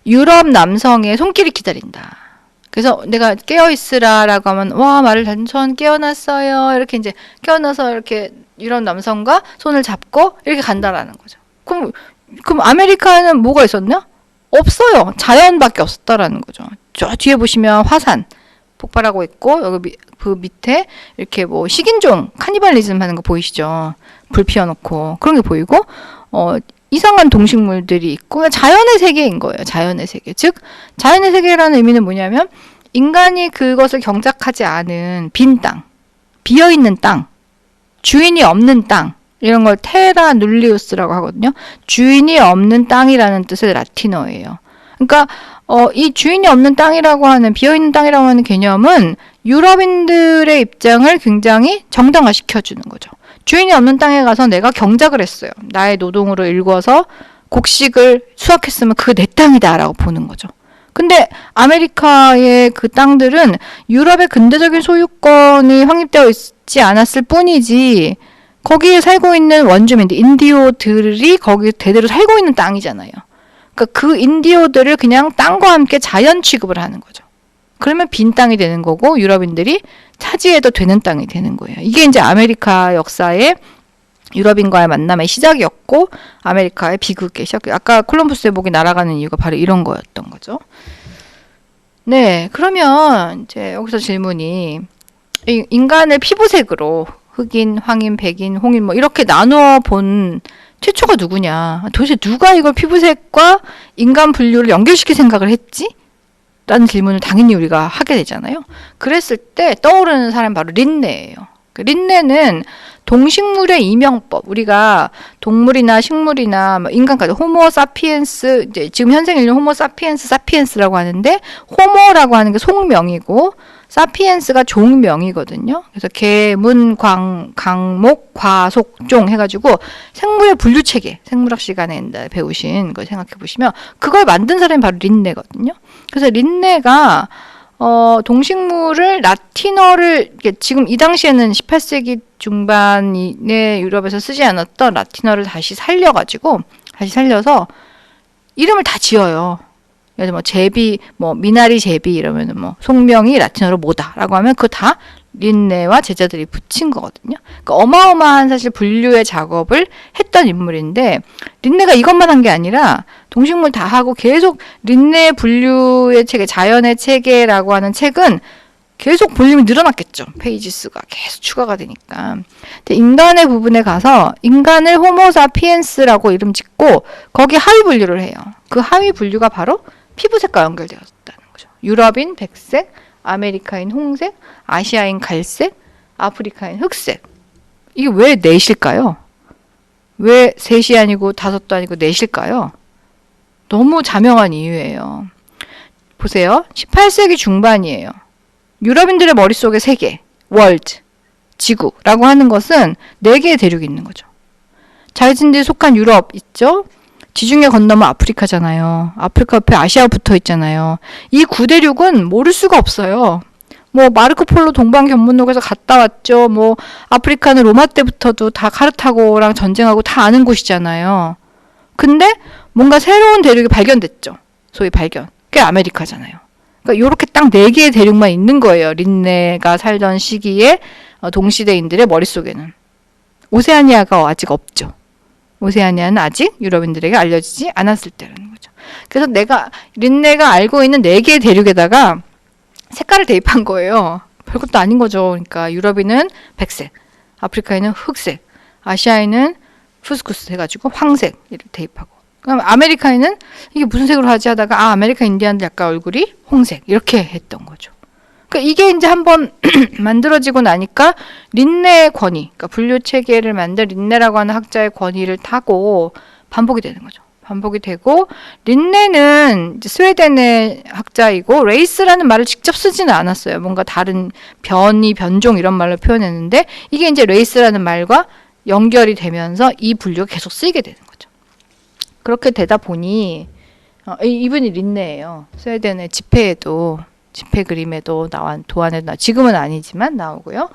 유럽 남성의 손길이 기다린다. 그래서 내가 깨어있으라라고 하면 와 말을 단천 깨어났어요. 이렇게 이제 깨어나서 이렇게 유럽 남성과 손을 잡고 이렇게 간다라는 거죠. 그럼 아메리카에는 뭐가 있었냐? 없어요. 자연밖에 없었다라는 거죠. 저 뒤에 보시면 화산 폭발하고 있고 여기 그 밑에 이렇게 뭐 식인종 카니발리즘 하는 거 보이시죠? 불 피워놓고 그런 게 보이고 이상한 동식물들이 있고 자연의 세계인 거예요. 자연의 세계. 즉 자연의 세계라는 의미는 뭐냐면 인간이 그것을 경작하지 않은 빈 땅, 비어있는 땅, 주인이 없는 땅 이런 걸 테라 눌리우스라고 하거든요. 주인이 없는 땅이라는 뜻의 라틴어예요. 그러니까 이 주인이 없는 땅이라고 하는 비어있는 땅이라고 하는 개념은 유럽인들의 입장을 굉장히 정당화시켜주는 거죠. 주인이 없는 땅에 가서 내가 경작을 했어요. 나의 노동으로 일궈서 곡식을 수확했으면 그게 내 땅이다 라고 보는 거죠. 근데 아메리카의 그 땅들은 유럽의 근대적인 소유권이 확립되어 있지 않았을 뿐이지 거기에 살고 있는 원주민들, 인디오들이 거기 대대로 살고 있는 땅이잖아요. 그러니까 그 인디오들을 그냥 땅과 함께 자연 취급을 하는 거죠. 그러면 빈 땅이 되는 거고 유럽인들이 차지해도 되는 땅이 되는 거예요. 이게 이제 아메리카 역사의 유럽인과의 만남의 시작이었고 아메리카의 비극의 시작. 아까 콜럼버스의 목이 날아가는 이유가 바로 이런 거였던 거죠. 네, 그러면 이제 여기서 질문이 인간을 피부색으로 흑인, 황인, 백인, 홍인 뭐 이렇게 나누어 본 최초가 누구냐? 도대체 누가 이걸 피부색과 인간 분류를 연결시킬 생각을 했지? 라는 질문을 당연히 우리가 하게 되잖아요. 그랬을 때 떠오르는 사람이 바로 린네예요. 린네는 동식물의 이명법, 우리가 동물이나 식물이나 인간까지 호모 사피엔스, 이제 지금 현생 인류 호모 사피엔스라고 하는데 호모라고 하는 게 속명이고 사피엔스가 종명이거든요. 그래서 개, 문, 강목, 과, 속, 종 해가지고 생물의 분류 체계, 생물학 시간에 배우신 거 생각해 보시면 그걸 만든 사람이 바로 린네거든요. 그래서 린네가 동식물을 라틴어를 지금 이 당시에는 18세기 중반에 유럽에서 쓰지 않았던 라틴어를 다시 살려서 이름을 다 지어요. 예를 들어 뭐 제비, 뭐 미나리 제비 이러면은 뭐 속명이 라틴어로 뭐다라고 하면 그거 다 린네와 제자들이 붙인 거거든요. 그러니까 어마어마한 사실 분류의 작업을 했던 인물인데 린네가 이것만 한 게 아니라 동식물 다 하고 계속 린네 분류의 체계, 자연의 체계라고 하는 책은 계속 볼륨이 늘어났겠죠. 페이지 수가 계속 추가가 되니까. 근데 인간의 부분에 가서 인간을 호모사피엔스라고 이름 짓고 거기 하위 분류를 해요. 그 하위 분류가 바로 피부색과 연결되었다는 거죠. 유럽인 백색, 아메리카인 홍색, 아시아인 갈색, 아프리카인 흑색. 이게 왜 넷일까요? 왜 셋이 아니고 다섯도 아니고 넷일까요? 너무 자명한 이유예요. 보세요. 18세기 중반이에요. 유럽인들의 머릿속에 세계, 월드, 지구라고 하는 것은 4개의 대륙이 있는 거죠. 자기들이 속한 유럽 있죠? 지중해 건너면 아프리카잖아요. 아프리카 옆에 아시아 붙어 있잖아요. 이 9대륙은 모를 수가 없어요. 뭐 마르코 폴로 동방견문록에서 갔다 왔죠. 뭐 아프리카는 로마 때부터도 다 카르타고랑 전쟁하고 다 아는 곳이잖아요. 근데 뭔가 새로운 대륙이 발견됐죠. 소위 발견. 그게 아메리카잖아요. 그러니까 요렇게 딱 4개의 대륙만 있는 거예요. 린네가 살던 시기에 동시대인들의 머릿속에는. 오세아니아가 아직 없죠. 오세아니아는 아직 유럽인들에게 알려지지 않았을 때라는 거죠. 그래서 린네가 알고 있는 4개의 대륙에다가 색깔을 대입한 거예요. 별것도 아닌 거죠. 그러니까 유럽인은 백색, 아프리카에는 흑색, 아시아에는 푸스쿠스 해가지고 황색 이렇게 대입하고, 그럼 아메리카에는 이게 무슨 색으로 하지 하다가 아메리카 인디안들 약간 얼굴이 홍색 이렇게 했던 거죠. 그러니까 이게 이제 한번 만들어지고 나니까 린네의 권위, 그러니까 분류 체계를 만든 린네라고 하는 학자의 권위를 타고 반복이 되는 거죠. 반복이 되고, 린네는 이제 스웨덴의 학자이고 레이스라는 말을 직접 쓰지는 않았어요. 뭔가 다른 변종 이런 말로 표현했는데, 이게 이제 레이스라는 말과 연결이 되면서 이 분류가 계속 쓰이게 되는 거죠. 그렇게 되다 보니 이분이 린네예요. 스웨덴의 지폐 그림에도 도안에도 지금은 아니지만 나오고요.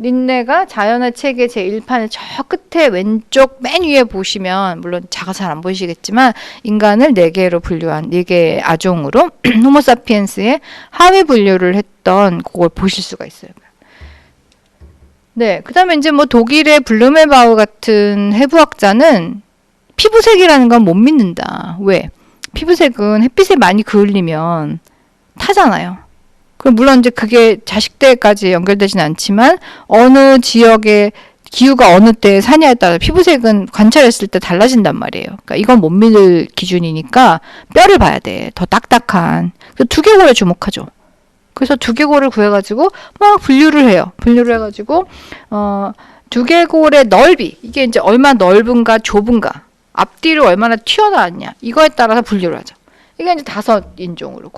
린네가 자연의 책의 제1판의 저 끝에 왼쪽 맨 위에 보시면, 물론 작아서 잘 안 보이시겠지만, 인간을 4개로 분류한 4개의 아종으로 호모사피엔스의 하위 분류를 했던 그걸 보실 수가 있어요. 네, 그 다음에 이제 뭐 독일의 블루메바우 같은 해부학자는 피부색이라는 건 못 믿는다. 왜? 피부색은 햇빛에 많이 그을리면 타잖아요. 그럼 물론 이제 그게 자식대까지 연결되진 않지만 어느 지역의 기후가 어느 때 사냐에 따라 피부색은 관찰했을 때 달라진단 말이에요. 그러니까 이건 못 믿을 기준이니까 뼈를 봐야 돼. 더 딱딱한. 그 두개골에 주목하죠. 그래서 두개골을 구해가지고 막 분류를 해요. 분류를 해가지고 두개골의 넓이, 이게 이제 얼마나 넓은가 좁은가, 앞뒤로 얼마나 튀어나왔냐, 이거에 따라서 분류를 하죠. 이게 이제 5인종으로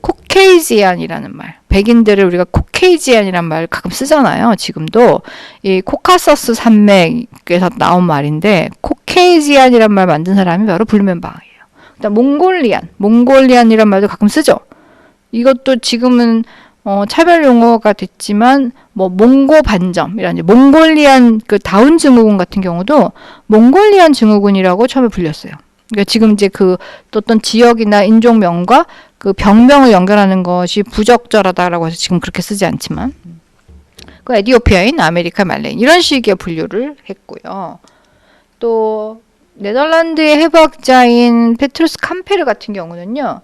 코케이지안이라는 말, 백인들을 우리가 코케이지안이라는 말을 가끔 쓰잖아요. 지금도 이 코카서스 산맥에서 나온 말인데, 코케이지안이라는 말 만든 사람이 바로 블루멘바흐예요. 그다음 몽골리안이라는 말도 가끔 쓰죠. 이것도 지금은 차별 용어가 됐지만, 뭐 몽고 반점이라는, 몽골리안 그 다운 증후군 같은 경우도 몽골리안 증후군이라고 처음에 불렸어요. 그러니까 지금 이제 그 어떤 지역이나 인종명과 그 병명을 연결하는 것이 부적절하다라고 해서 지금 그렇게 쓰지 않지만, 그 에티오피아인, 아메리카 말레인 이런 식의 분류를 했고요. 또 네덜란드의 해부학자인 페트루스 캄페르 같은 경우는요,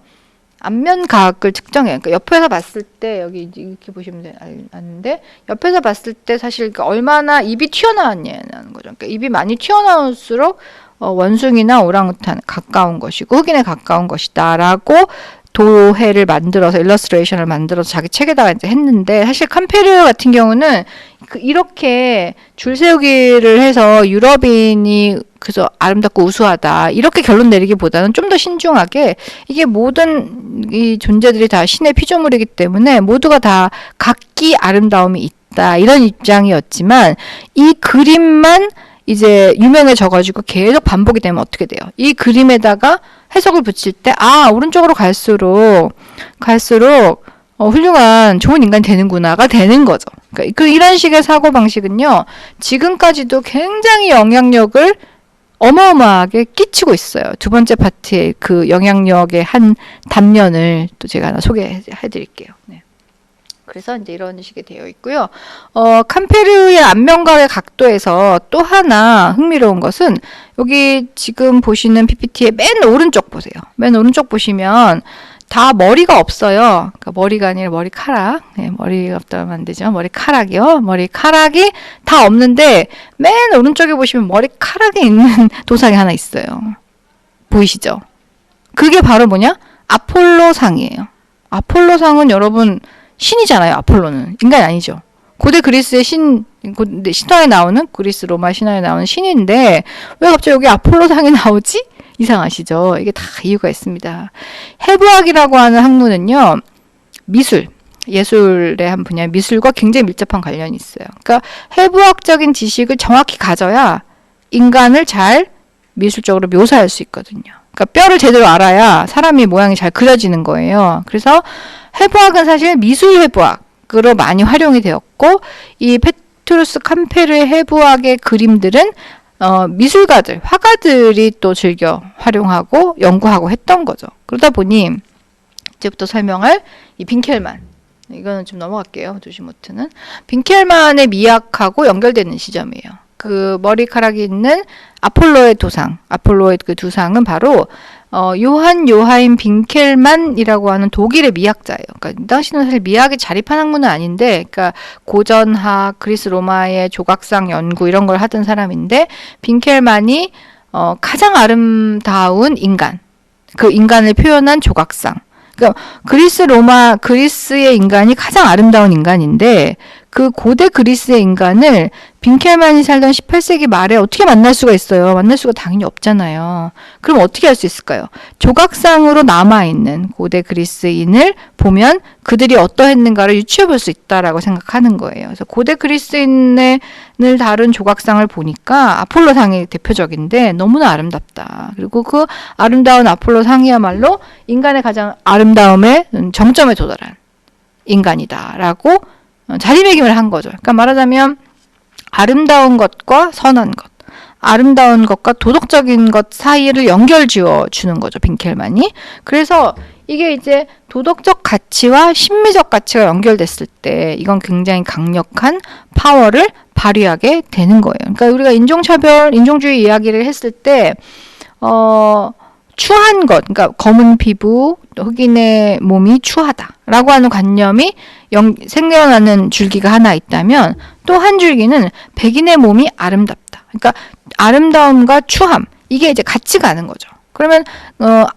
안면각을 측정해요. 그러니까 옆에서 봤을 때, 여기 이렇게 보시면 아는데, 옆에서 봤을 때 사실 얼마나 입이 튀어나왔냐는 거죠. 그러니까 입이 많이 튀어나올수록 원숭이나 오랑우탄 가까운 것이고 흑인에 가까운 것이다라고 도해를 만들어서, 일러스트레이션을 만들어서 자기 책에다가 이제 했는데, 사실 캄페르 같은 경우는 이렇게 줄 세우기를 해서 유럽인이 그래서 아름답고 우수하다 이렇게 결론 내리기보다는 좀 더 신중하게, 이게 모든 이 존재들이 다 신의 피조물이기 때문에 모두가 다 각기 아름다움이 있다 이런 입장이었지만, 이 그림만 이제 유명해져가지고 계속 반복이 되면 어떻게 돼요? 이 그림에다가 해석을 붙일 때, 오른쪽으로 갈수록 훌륭한 좋은 인간이 되는구나가 되는 거죠. 그러니까 이런 식의 사고방식은요, 지금까지도 굉장히 영향력을 어마어마하게 끼치고 있어요. 두 번째 파트의 그 영향력의 한 단면을 또 제가 하나 소개해 드릴게요. 네. 그래서 이제 이런 식이 되어 있고요. 캄페르의 안면각의 각도에서 또 하나 흥미로운 것은, 여기 지금 보시는 PPT의 맨 오른쪽 보세요. 맨 오른쪽 보시면 다 머리가 없어요. 그러니까 머리가 아니라 머리카락. 네, 머리가 없다면 안 되죠. 머리카락이요. 머리카락이 다 없는데 맨 오른쪽에 보시면 머리카락이 있는 도상이 하나 있어요. 보이시죠? 그게 바로 뭐냐? 아폴로상이에요. 아폴로상은 여러분 신이잖아요. 아폴로는 인간이 아니죠. 고대 그리스의 신화에 나오는, 그리스 로마 신화에 나오는 신인데 왜 갑자기 여기 아폴로상이 나오지? 이상하시죠? 이게 다 이유가 있습니다. 해부학이라고 하는 학문은요, 예술의 한 분야, 미술과 굉장히 밀접한 관련이 있어요. 그러니까 해부학적인 지식을 정확히 가져야 인간을 잘 미술적으로 묘사할 수 있거든요. 그러니까 뼈를 제대로 알아야 사람이 모양이 잘 그려지는 거예요. 그래서 해부학은 사실 미술 해부학으로 많이 활용이 되었고, 이 페트루스 캄페르의 해부학의 그림들은 미술가들, 화가들이 또 즐겨 활용하고 연구하고 했던 거죠. 그러다 보니 이제부터 설명할 이 빈켈만, 이거는 좀 넘어갈게요. 두시모트는 빈켈만의 미학하고 연결되는 시점이에요. 그 머리카락이 있는 아폴로의 도상, 아폴로의 그 두상은 바로 요한 요하임 빈켈만이라고 하는 독일의 미학자예요. 그러니까 이 당시는 사실 미학에 자립한 학문은 아닌데, 그러니까 고전학, 그리스 로마의 조각상 연구 이런 걸 하던 사람인데, 빈켈만이 가장 아름다운 인간, 그 인간을 표현한 조각상. 그러니까 그리스의 인간이 가장 아름다운 인간인데, 그 고대 그리스의 인간을 빈켈만이 살던 18세기 말에 어떻게 만날 수가 있어요? 만날 수가 당연히 없잖아요. 그럼 어떻게 할 수 있을까요? 조각상으로 남아있는 고대 그리스인을 보면 그들이 어떠했는가를 유추해 볼 수 있다라고 생각하는 거예요. 그래서 고대 그리스인을 다룬 조각상을 보니까 아폴로상이 대표적인데 너무나 아름답다. 그리고 그 아름다운 아폴로상이야말로 인간의 가장 아름다움의 정점에 도달한 인간이다라고 자리매김을 한 거죠. 그러니까 말하자면 아름다운 것과 선한 것, 아름다운 것과 도덕적인 것 사이를 연결지어 주는 거죠, 빈켈만이. 그래서 이게 이제 도덕적 가치와 심미적 가치가 연결됐을 때 이건 굉장히 강력한 파워를 발휘하게 되는 거예요. 그러니까 우리가 인종차별, 인종주의 이야기를 했을 때 추한 것, 그러니까 검은 피부, 흑인의 몸이 추하다라고 하는 관념이 생겨나는 줄기가 하나 있다면, 또 한 줄기는 백인의 몸이 아름답다. 그러니까 아름다움과 추함, 이게 이제 같이 가는 거죠. 그러면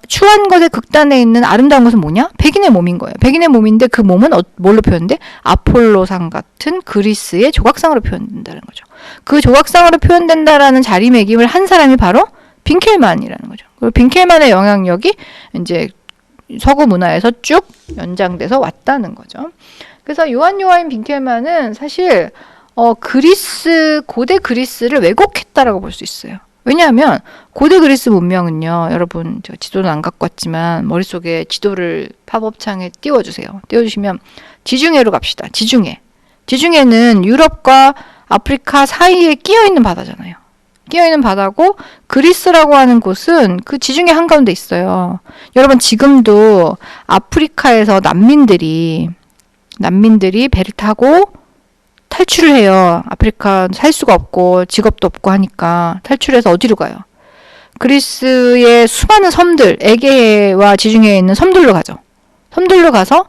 추한 것의 극단에 있는 아름다운 것은 뭐냐? 백인의 몸인 거예요. 백인의 몸인데 그 몸은 뭘로 표현돼? 아폴로상 같은 그리스의 조각상으로 표현된다는 거죠. 그 조각상으로 표현된다라는 자리매김을 한 사람이 바로 빈켈만이라는 거죠. 그리고 빈켈만의 영향력이 이제 서구 문화에서 쭉 연장돼서 왔다는 거죠. 그래서 요한 요하임 빈켈만은 사실 고대 그리스를 왜곡했다라고 볼 수 있어요. 왜냐하면 고대 그리스 문명은요, 여러분 제가 지도는 안 갖고 왔지만 머릿속에 지도를 팝업창에 띄워주세요. 띄워주시면 지중해로 갑시다. 지중해는 유럽과 아프리카 사이에 끼어있는 바다잖아요. 끼어있는 바다고, 그리스라고 하는 곳은 그 지중해 한가운데 있어요. 여러분 지금도 아프리카에서 난민들이 배를 타고 탈출을 해요. 아프리카 살 수가 없고 직업도 없고 하니까 탈출해서 어디로 가요? 그리스의 수많은 섬들, 에게해와 지중해에 있는 섬들로 가죠. 섬들로 가서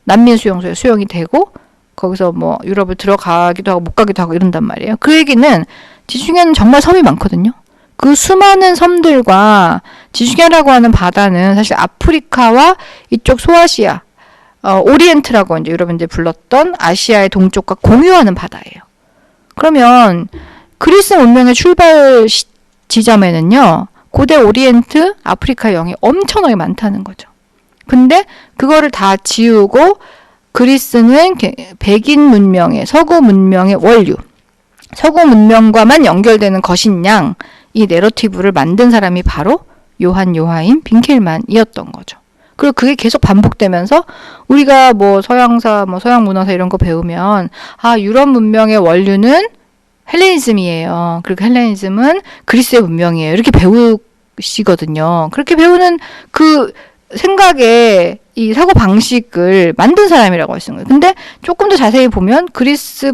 난민 수용소에 수용이 되고 거기서 뭐 유럽을 들어가기도 하고 못 가기도 하고 이런단 말이에요. 그 얘기는 지중해는 정말 섬이 많거든요. 그 수많은 섬들과 지중해라고 하는 바다는 사실 아프리카와 이쪽 소아시아, 오리엔트라고 이제 여러분들 불렀던 아시아의 동쪽과 공유하는 바다예요. 그러면 그리스 문명의 출발 지점에는요, 고대 오리엔트, 아프리카 영이 엄청나게 많다는 거죠. 근데 그거를 다 지우고 그리스는 백인 문명의, 서구 문명의 원류, 서구 문명과만 연결되는 것인 이 내러티브를 만든 사람이 바로 요한 요하임 빈켈만이었던 거죠. 그리고 그게 계속 반복되면서 우리가 뭐 서양사, 뭐 서양 문화사 이런 거 배우면 유럽 문명의 원류는 헬레니즘이에요. 그리고 헬레니즘은 그리스의 문명이에요. 이렇게 배우시거든요. 그렇게 배우는 그 생각에 이 사고 방식을 만든 사람이라고 할 수 있는 거예요. 근데 조금 더 자세히 보면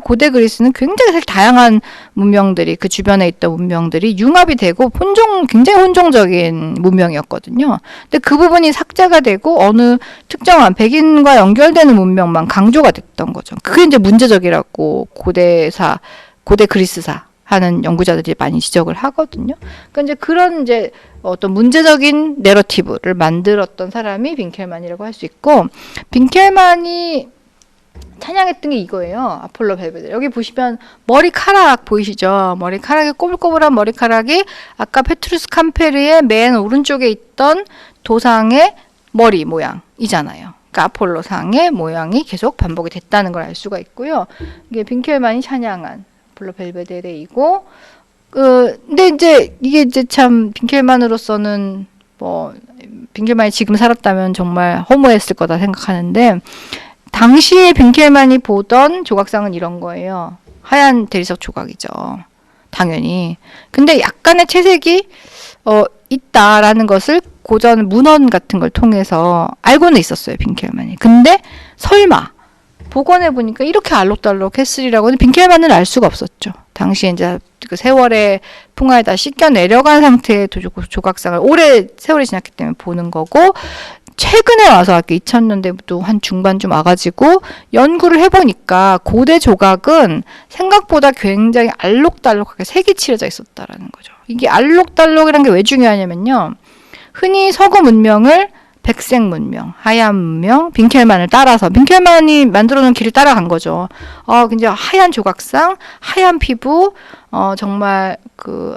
고대 그리스는 굉장히 사실 다양한 문명들이, 그 주변에 있던 문명들이 융합이 되고 굉장히 혼종적인 문명이었거든요. 근데 그 부분이 삭제가 되고 어느 특정한 백인과 연결되는 문명만 강조가 됐던 거죠. 그게 이제 문제적이라고 고대 그리스사 하는 연구자들이 많이 지적을 하거든요. 그러니까 이제 그런 어떤 문제적인 내러티브를 만들었던 사람이 빈켈만이라고 할 수 있고, 빈켈만이 찬양했던 게 이거예요. 아폴로 벨베데. 여기 보시면 머리카락 보이시죠? 머리카락이 꼬불꼬불한 머리카락이 아까 페트루스 캄페르의 맨 오른쪽에 있던 도상의 머리 모양이잖아요. 그러니까 아폴로상의 모양이 계속 반복이 됐다는 걸 알 수가 있고요. 이게 빈켈만이 찬양한 아폴로 벨베데레이고, 근데 이제 이게 참 빈켈만으로서는 뭐 빈켈만이 지금 살았다면 정말 허무했을 거다 생각하는데, 당시에 빈켈만이 보던 조각상은 이런 거예요. 하얀 대리석 조각이죠. 당연히. 근데 약간의 채색이 있다라는 것을 고전 문헌 같은 걸 통해서 알고는 있었어요, 빈켈만이. 근데 설마 복원해 보니까 이렇게 알록달록 했으리라고는 빈켈만은 알 수가 없었죠. 당시에 이제 그 세월의 풍화에 다 씻겨 내려간 상태의 조각상을 오래 세월이 지났기 때문에 보는 거고, 최근에 와서 2000년대부터 한 중반쯤 와가지고 연구를 해보니까 고대 조각은 생각보다 굉장히 알록달록하게 색이 칠해져 있었다라는 거죠. 이게 알록달록이라는 게 왜 중요하냐면요. 흔히 서구 문명을 백색 문명, 하얀 문명, 빈켈만을 따라서 빈켈만이 만들어놓은 길을 따라간 거죠. 굉장히 하얀 조각상, 하얀 피부, 정말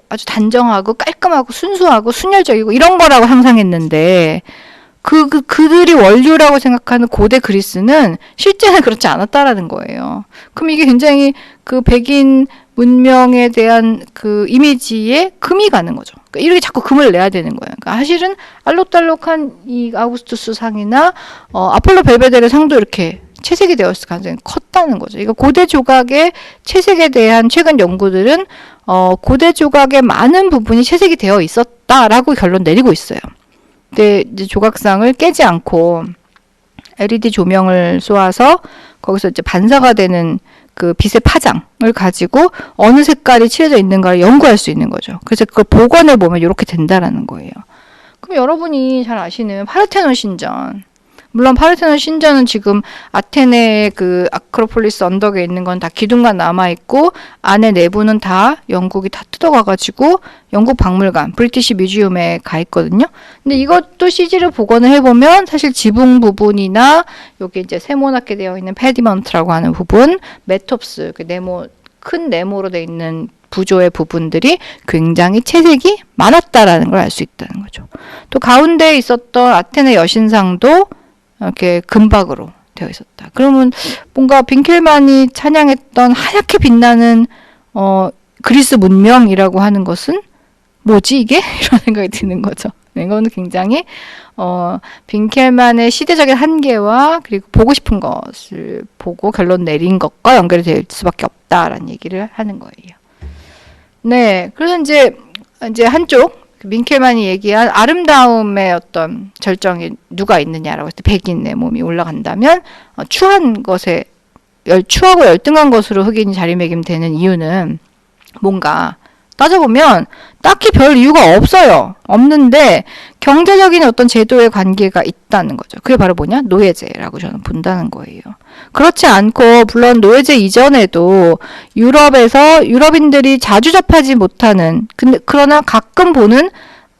아주 단정하고 깔끔하고 순수하고 순혈적이고 이런 거라고 상상했는데, 그들이 원류라고 생각하는 고대 그리스는 실제는 그렇지 않았다라는 거예요. 그럼 이게 굉장히 백인 문명에 대한 이미지에 금이 가는 거죠. 그러니까 이렇게 자꾸 금을 내야 되는 거예요. 그러니까 사실은 알록달록한 이 아우구스투스 상이나 아폴로 벨베데레 상도 이렇게 채색이 되었을 가능성이 컸다는 거죠. 이거 고대 조각의 채색에 대한 최근 연구들은 고대 조각의 많은 부분이 채색이 되어 있었다라고 결론 내리고 있어요. 근데 이제 조각상을 깨지 않고 LED 조명을 쏘아서 거기서 이제 반사가 되는 그 빛의 파장을 가지고 어느 색깔이 칠해져 있는가를 연구할 수 있는 거죠. 그래서 그걸 복원해 보면 이렇게 된다라는 거예요. 그럼 여러분이 잘 아시는 파르테논 신전, 물론 파르테논 신전은 지금 아테네의 그 아크로폴리스 언덕에 있는 건 다 기둥만 남아있고, 안에 내부는 다 영국이 다 뜯어가가지고 영국 박물관, 브리티시 뮤지엄에 가 있거든요. 근데 이것도 CG를 복원을 해보면 사실 지붕 부분이나 여기 이제 세모나게 되어 있는 페디먼트라고 하는 부분, 메톱스, 큰 네모로 되어 있는 부조의 부분들이 굉장히 채색이 많았다라는 걸 알 수 있다는 거죠. 또 가운데에 있었던 아테네 여신상도 이렇게 금박으로 되어 있었다. 그러면 뭔가 빈켈만이 찬양했던 하얗게 빛나는 그리스 문명이라고 하는 것은 뭐지 이게? 이런 생각이 드는 거죠. 이거는 굉장히 빈켈만의 시대적인 한계와 그리고 보고 싶은 것을 보고 결론 내린 것과 연결이 될 수밖에 없다라는 얘기를 하는 거예요. 네, 그래서 이제 한쪽 빈켈만이 얘기한 아름다움의 어떤 절정이 누가 있느냐라고 했을 때 백인의 몸이 올라간다면 추한 것에 추하고 열등한 것으로 흑인이 자리매김 되는 이유는 뭔가 따져보면 딱히 별 이유가 없어요. 없는데 경제적인 어떤 제도의 관계가 있다는 거죠. 그게 바로 뭐냐? 노예제라고 저는 본다는 거예요. 그렇지 않고 물론 노예제 이전에도 유럽에서 유럽인들이 자주 접하지 못하는 그러나 가끔 보는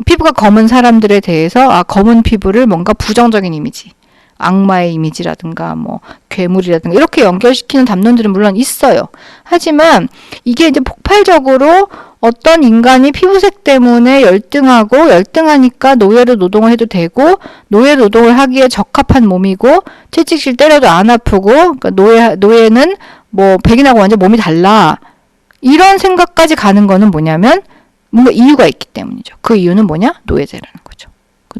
피부가 검은 사람들에 대해서 검은 피부를 뭔가 부정적인 이미지, 악마의 이미지라든가 뭐 괴물이라든가 이렇게 연결시키는 담론들은 물론 있어요. 하지만 이게 이제 폭발적으로 어떤 인간이 피부색 때문에 열등하니까 노예로 노동을 해도 되고, 노예 노동을 하기에 적합한 몸이고, 채찍질 때려도 안 아프고, 그러니까 노예는 뭐 백인하고 완전 몸이 달라. 이런 생각까지 가는 거는 뭐냐면 뭔가 이유가 있기 때문이죠. 그 이유는 뭐냐? 노예제라는 거죠. 그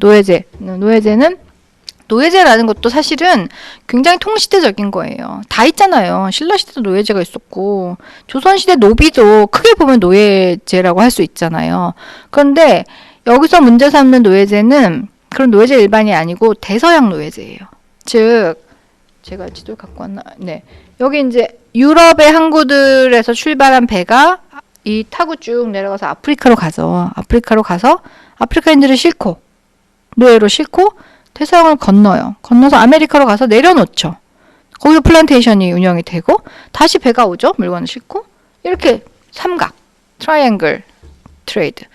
노예제라는 것도 사실은 굉장히 통시대적인 거예요. 다 있잖아요. 신라시대도 노예제가 있었고, 조선시대 노비도 크게 보면 노예제라고 할 수 있잖아요. 그런데 여기서 문제 삼는 노예제는 그런 노예제 일반이 아니고 대서양 노예제예요. 즉, 제가 지도를 갖고 왔나? 네. 여기 이제 유럽의 항구들에서 출발한 배가 이 타고 쭉 내려가서 아프리카로 가서 아프리카인들을 싣고, 노예로 싣고 대서양을 건너서 아메리카로 가서 내려놓죠. 거기서 플란테이션이 운영이 되고 다시 배가 오죠. 물건을 싣고 이렇게 삼각, 트라이앵글 트레이드,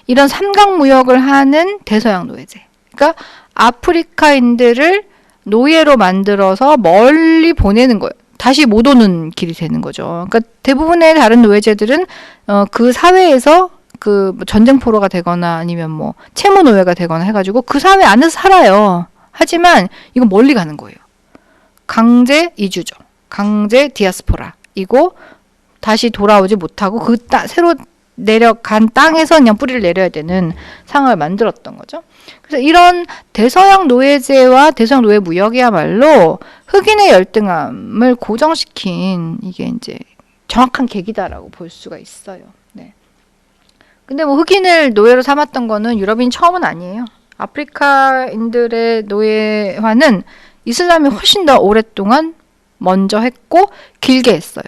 이런 삼각 무역을 하는 대서양 노예제. 그러니까 아프리카인들을 노예로 만들어서 멀리 보내는 거예요. 다시 못 오는 길이 되는 거죠. 그러니까 대부분의 다른 노예제들은 그 사회에서 그 전쟁포로가 되거나 아니면 뭐 채무 노예가 되거나 해가지고 그 사회 안에서 살아요. 하지만 이건 멀리 가는 거예요. 강제 이주죠. 강제 디아스포라이고 다시 돌아오지 못하고 새로 내려간 땅에서 그냥 뿌리를 내려야 되는 상황을 만들었던 거죠. 그래서 이런 대서양 노예제와 대서양 노예 무역이야말로 흑인의 열등함을 고정시킨 이게 이제 정확한 계기다라고 볼 수가 있어요. 네. 근데 뭐 흑인을 노예로 삼았던 거는 유럽인 처음은 아니에요. 아프리카인들의 노예화는 이슬람이 훨씬 더 오랫동안 먼저 했고 길게 했어요.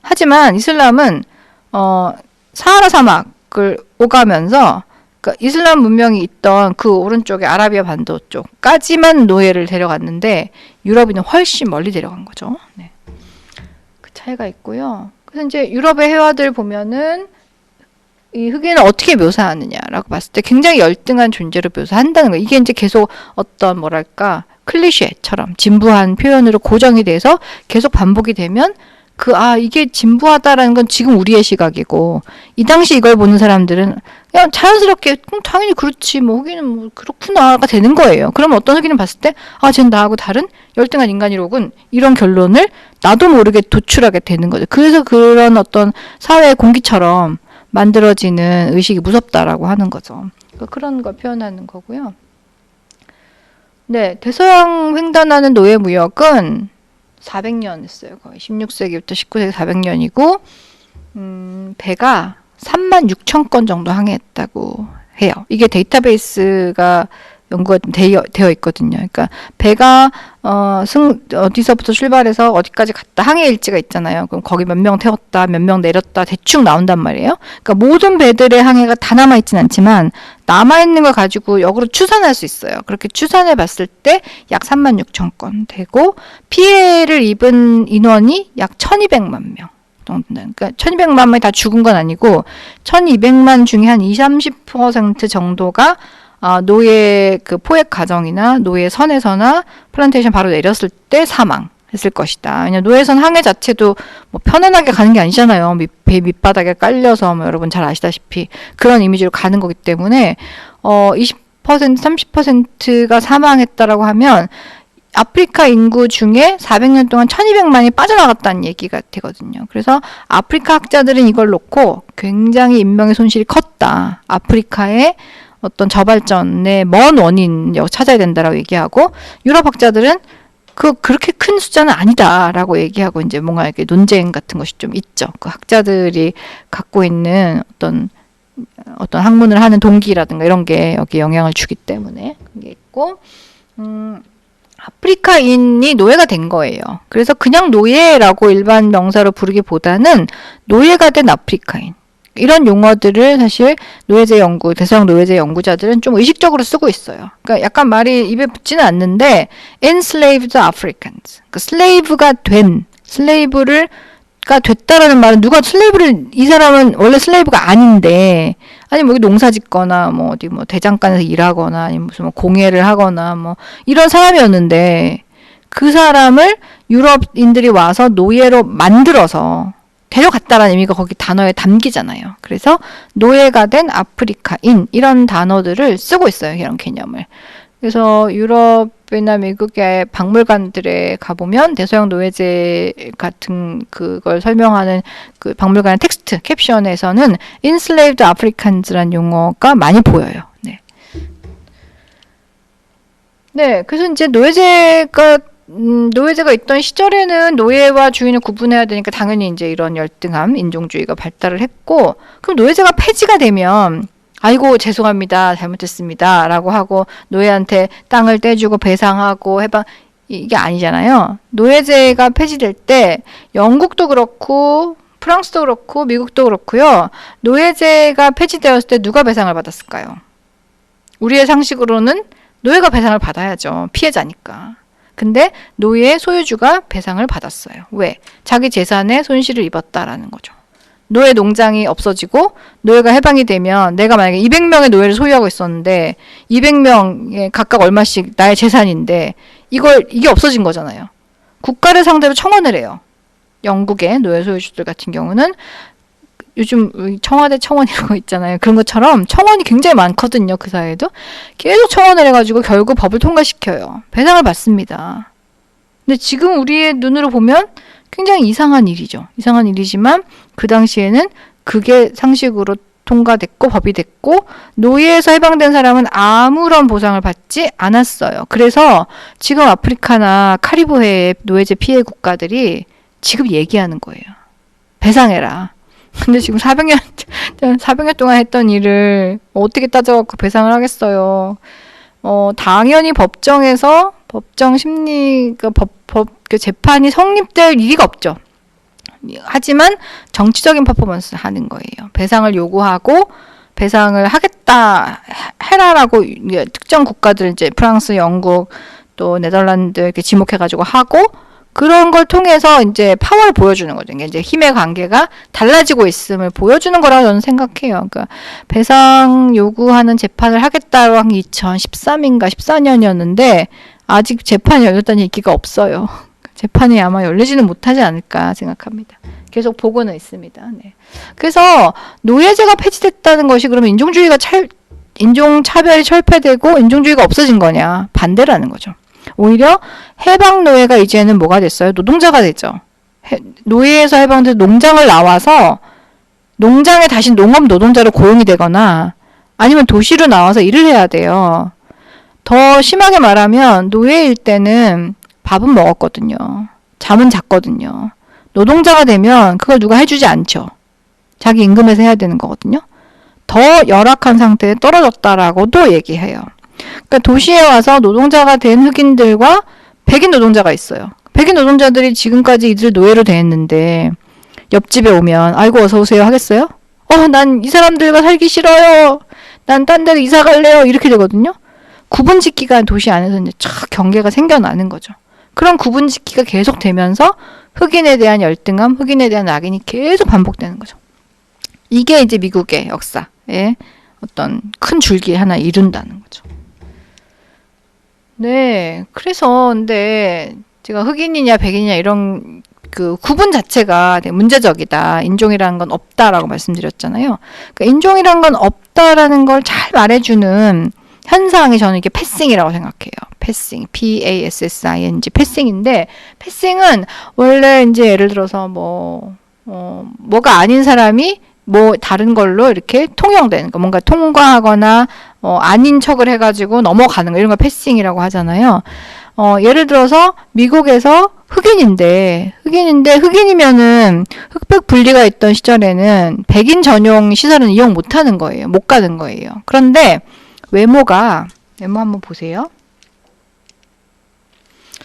하지만 이슬람은 사하라 사막을 오가면서 그 이슬람 문명이 있던 그 오른쪽에 아라비아 반도 쪽까지만 노예를 데려갔는데 유럽인은 훨씬 멀리 데려간 거죠. 네. 그 차이가 있고요. 그래서 이제 유럽의 회화들 보면은 이 흑인을 어떻게 묘사하느냐라고 봤을 때 굉장히 열등한 존재로 묘사한다는 거예요. 이게 이제 계속 어떤 뭐랄까 클리셰처럼 진부한 표현으로 고정이 돼서 계속 반복이 되면 이게 진부하다라는 건 지금 우리의 시각이고 이 당시 이걸 보는 사람들은 그냥 자연스럽게 당연히 그렇지 뭐 흑인은 뭐 그렇구나가 되는 거예요. 그러면 어떤 흑인은 봤을 때 쟤는 나하고 다른 열등한 인간이로군 이런 결론을 나도 모르게 도출하게 되는 거죠. 그래서 그런 어떤 사회의 공기처럼 만들어지는 의식이 무섭다라고 하는 거죠. 그런 걸 표현하는 거고요. 네, 대서양 횡단하는 노예 무역은 400년 했어요. 거의 16세기부터 19세기 400년이고 배가 36,000건 정도 항해했다고 해요. 이게 데이터베이스가 연구가 좀 되어 있거든요. 그러니까 배가 어디서부터 출발해서 어디까지 갔다 항해 일지가 있잖아요. 그럼 거기 몇 명 태웠다, 몇 명 내렸다 대충 나온단 말이에요. 그러니까 모든 배들의 항해가 다 남아있진 않지만 남아있는 걸 가지고 역으로 추산할 수 있어요. 그렇게 추산해 봤을 때 약 36,000건 되고 피해를 입은 인원이 약 1200만 명. 그러니까 1200만 명이 다 죽은 건 아니고 1200만 중에 한 20-30% 정도가 노예 그 포획 과정이나 노예 선에서나 플란테이션 바로 내렸을 때 사망했을 것이다. 왜냐면 노예선 항해 자체도 뭐 편안하게 가는 게 아니잖아요. 배 밑바닥에 깔려서 뭐 여러분 잘 아시다시피 그런 이미지로 가는 거기 때문에 20% 30%가 사망했다라고 하면 아프리카 인구 중에 400년 동안 1200만이 빠져나갔다는 얘기가 되거든요. 그래서 아프리카 학자들은 이걸 놓고 굉장히 인명의 손실이 컸다. 아프리카의 어떤 저발전의 먼 원인을 찾아야 된다라고 얘기하고 유럽 학자들은 그렇게 큰 숫자는 아니다라고 얘기하고 이제 뭔가 이렇게 논쟁 같은 것이 좀 있죠. 그 학자들이 갖고 있는 어떤 학문을 하는 동기라든가 이런 게 여기 영향을 주기 때문에 그게 있고 아프리카인이 노예가 된 거예요. 그래서 그냥 노예라고 일반 명사로 부르기보다는 노예가 된 아프리카인. 이런 용어들을 사실 노예제 연구, 대서양 노예제 연구자들은 좀 의식적으로 쓰고 있어요. 그러니까 약간 말이 입에 붙지는 않는데 enslaved Africans. 그러니까 슬레이브가 됐다라는 말은 이 사람은 원래 슬레이브가 아닌데 아니 뭐 농사 짓거나 뭐 어디 뭐 대장간에서 일하거나 아니면 무슨 뭐 공예를 하거나 뭐 이런 사람이었는데 그 사람을 유럽인들이 와서 노예로 만들어서 데려갔다라는 의미가 거기 단어에 담기잖아요. 그래서 노예가 된 아프리카인 이런 단어들을 쓰고 있어요. 이런 개념을. 그래서 유럽이나 미국의 박물관들에 가보면 대서양 노예제 같은 그걸 설명하는 그 박물관의 텍스트 캡션에서는 enslaved Africans라는 용어가 많이 보여요. 네. 네, 그래서 이제 노예제가 있던 시절에는 노예와 주인을 구분해야 되니까 당연히 이제 이런 열등함, 인종주의가 발달을 했고, 그럼 노예제가 폐지가 되면 아이고 죄송합니다, 잘못했습니다 라고 하고 노예한테 땅을 떼주고 배상하고 이게 아니잖아요. 노예제가 폐지될 때 영국도 그렇고 프랑스도 그렇고 미국도 그렇고요. 노예제가 폐지되었을 때 누가 배상을 받았을까요? 우리의 상식으로는 노예가 배상을 받아야죠. 피해자니까. 근데 노예 소유주가 배상을 받았어요. 왜? 자기 재산에 손실을 입었다라는 거죠. 노예 농장이 없어지고 노예가 해방이 되면 내가 만약에 200명의 노예를 소유하고 있었는데 200명에 각각 얼마씩 나의 재산인데 이게 없어진 거잖아요. 국가를 상대로 청원을 해요. 영국의 노예 소유주들 같은 경우는 요즘 청와대 청원 이런 거 있잖아요. 그런 것처럼 청원이 굉장히 많거든요. 그 사회에도. 계속 청원을 해가지고 결국 법을 통과시켜요. 배상을 받습니다. 근데 지금 우리의 눈으로 보면 굉장히 이상한 일이죠. 이상한 일이지만 그 당시에는 그게 상식으로 통과됐고 법이 됐고 노예에서 해방된 사람은 아무런 보상을 받지 않았어요. 그래서 지금 아프리카나 카리브해의 노예제 피해 국가들이 지금 얘기하는 거예요. 배상해라. 근데 지금 400년 동안 했던 일을 어떻게 따져갖고 배상을 하겠어요. 당연히 법정에서 법정 심리, 그 재판이 성립될 일리가 없죠. 하지만 정치적인 퍼포먼스 하는 거예요. 배상을 요구하고 배상을 하겠다 해라라고 특정 국가들 이제 프랑스, 영국, 또 네덜란드 이렇게 지목해가지고 하고 그런 걸 통해서 이제 파워를 보여주는 거죠. 이제 힘의 관계가 달라지고 있음을 보여주는 거라고 저는 생각해요. 그러니까 배상 요구하는 재판을 하겠다고 한 2013인가 14년이었는데 아직 재판이 열렸다는 얘기가 없어요. 재판이 아마 열리지는 못하지 않을까 생각합니다. 계속 보고는 있습니다. 네. 그래서 노예제가 폐지됐다는 것이 그러면 인종차별이 철폐되고 인종주의가 없어진 거냐? 반대라는 거죠. 오히려 해방 노예가 이제는 뭐가 됐어요? 노동자가 되죠. 노예에서 해방돼서 농장을 나와서 농장에 다시 농업 노동자로 고용이 되거나 아니면 도시로 나와서 일을 해야 돼요. 더 심하게 말하면 노예일 때는 밥은 먹었거든요. 잠은 잤거든요. 노동자가 되면 그걸 누가 해주지 않죠. 자기 임금에서 해야 되는 거거든요. 더 열악한 상태에 떨어졌다라고도 얘기해요. 그러니까 도시에 와서 노동자가 된 흑인들과 백인 노동자가 있어요. 백인 노동자들이 지금까지 이들 노예로 대했는데 옆집에 오면 아이고 어서 오세요 하겠어요? 난 이 사람들과 살기 싫어요. 난 딴 데로 이사 갈래요. 이렇게 되거든요. 구분짓기가 도시 안에서 이제 쫙 경계가 생겨나는 거죠. 그런 구분짓기가 계속 되면서 흑인에 대한 열등감, 흑인에 대한 악인이 계속 반복되는 거죠. 이게 이제 미국의 역사의 어떤 큰 줄기 하나 이룬다는 거죠. 네, 그래서 근데 제가 흑인이냐 백인이냐 이런 그 구분 자체가 되게 문제적이다. 인종이라는 건 없다라고 말씀드렸잖아요. 그러니까 인종이라는 건 없다라는 걸 잘 말해주는 현상이 저는 이게 패싱이라고 생각해요. 패싱, P-A-S-S-I-N-G, 패싱인데, 패싱은 원래 이제 예를 들어서 뭐가 아닌 사람이 다른 걸로 이렇게 통용되는 거, 뭔가 통과하거나, 아닌 척을 해가지고 넘어가는 거, 이런 걸 패싱이라고 하잖아요. 예를 들어서 미국에서 흑인이면은 흑백 분리가 있던 시절에는 백인 전용 시설은 이용 못 하는 거예요. 못 가는 거예요. 그런데 외모 한번 보세요.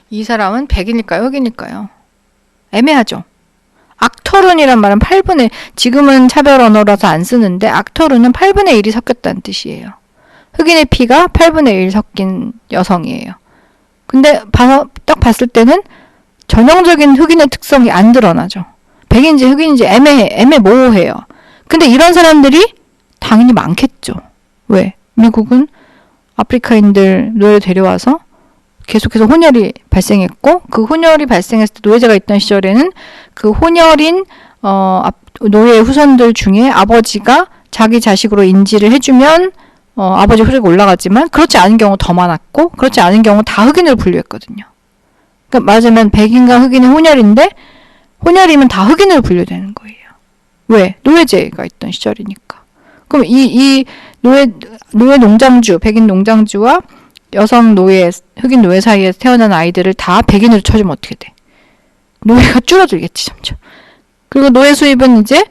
이 사람은 백인일까요? 흑인일까요? 애매하죠. 악터룬이란 말은 지금은 차별 언어라서 안 쓰는데 악터룬은 8분의 1이 섞였다는 뜻이에요. 흑인의 피가 8분의 1 섞인 여성이에요. 근데 딱 봤을 때는 전형적인 흑인의 특성이 안 드러나죠. 백인지 흑인인지 애매모호해요. 근데 이런 사람들이 당연히 많겠죠. 왜? 미국은 아프리카인들 노예를 데려와서 계속해서 혼혈이 발생했고 그 혼혈이 발생했을 때 노예제가 있던 시절에는 그 혼혈인 노예의 후손들 중에 아버지가 자기 자식으로 인지를 해주면 아버지 혈액이 올라갔지만 그렇지 않은 경우 더 많았고 그렇지 않은 경우 다 흑인으로 분류했거든요. 그러니까 말하자면 백인과 흑인의 혼혈인데 혼혈이면 다 흑인으로 분류되는 거예요. 왜? 노예제가 있던 시절이니까. 그럼 이 노예 농장주, 백인 농장주와 여성 노예, 흑인 노예 사이에 태어난 아이들을 다 백인으로 쳐주면 어떻게 돼? 노예가 줄어들겠지, 점점. 그리고 노예 수입은 이제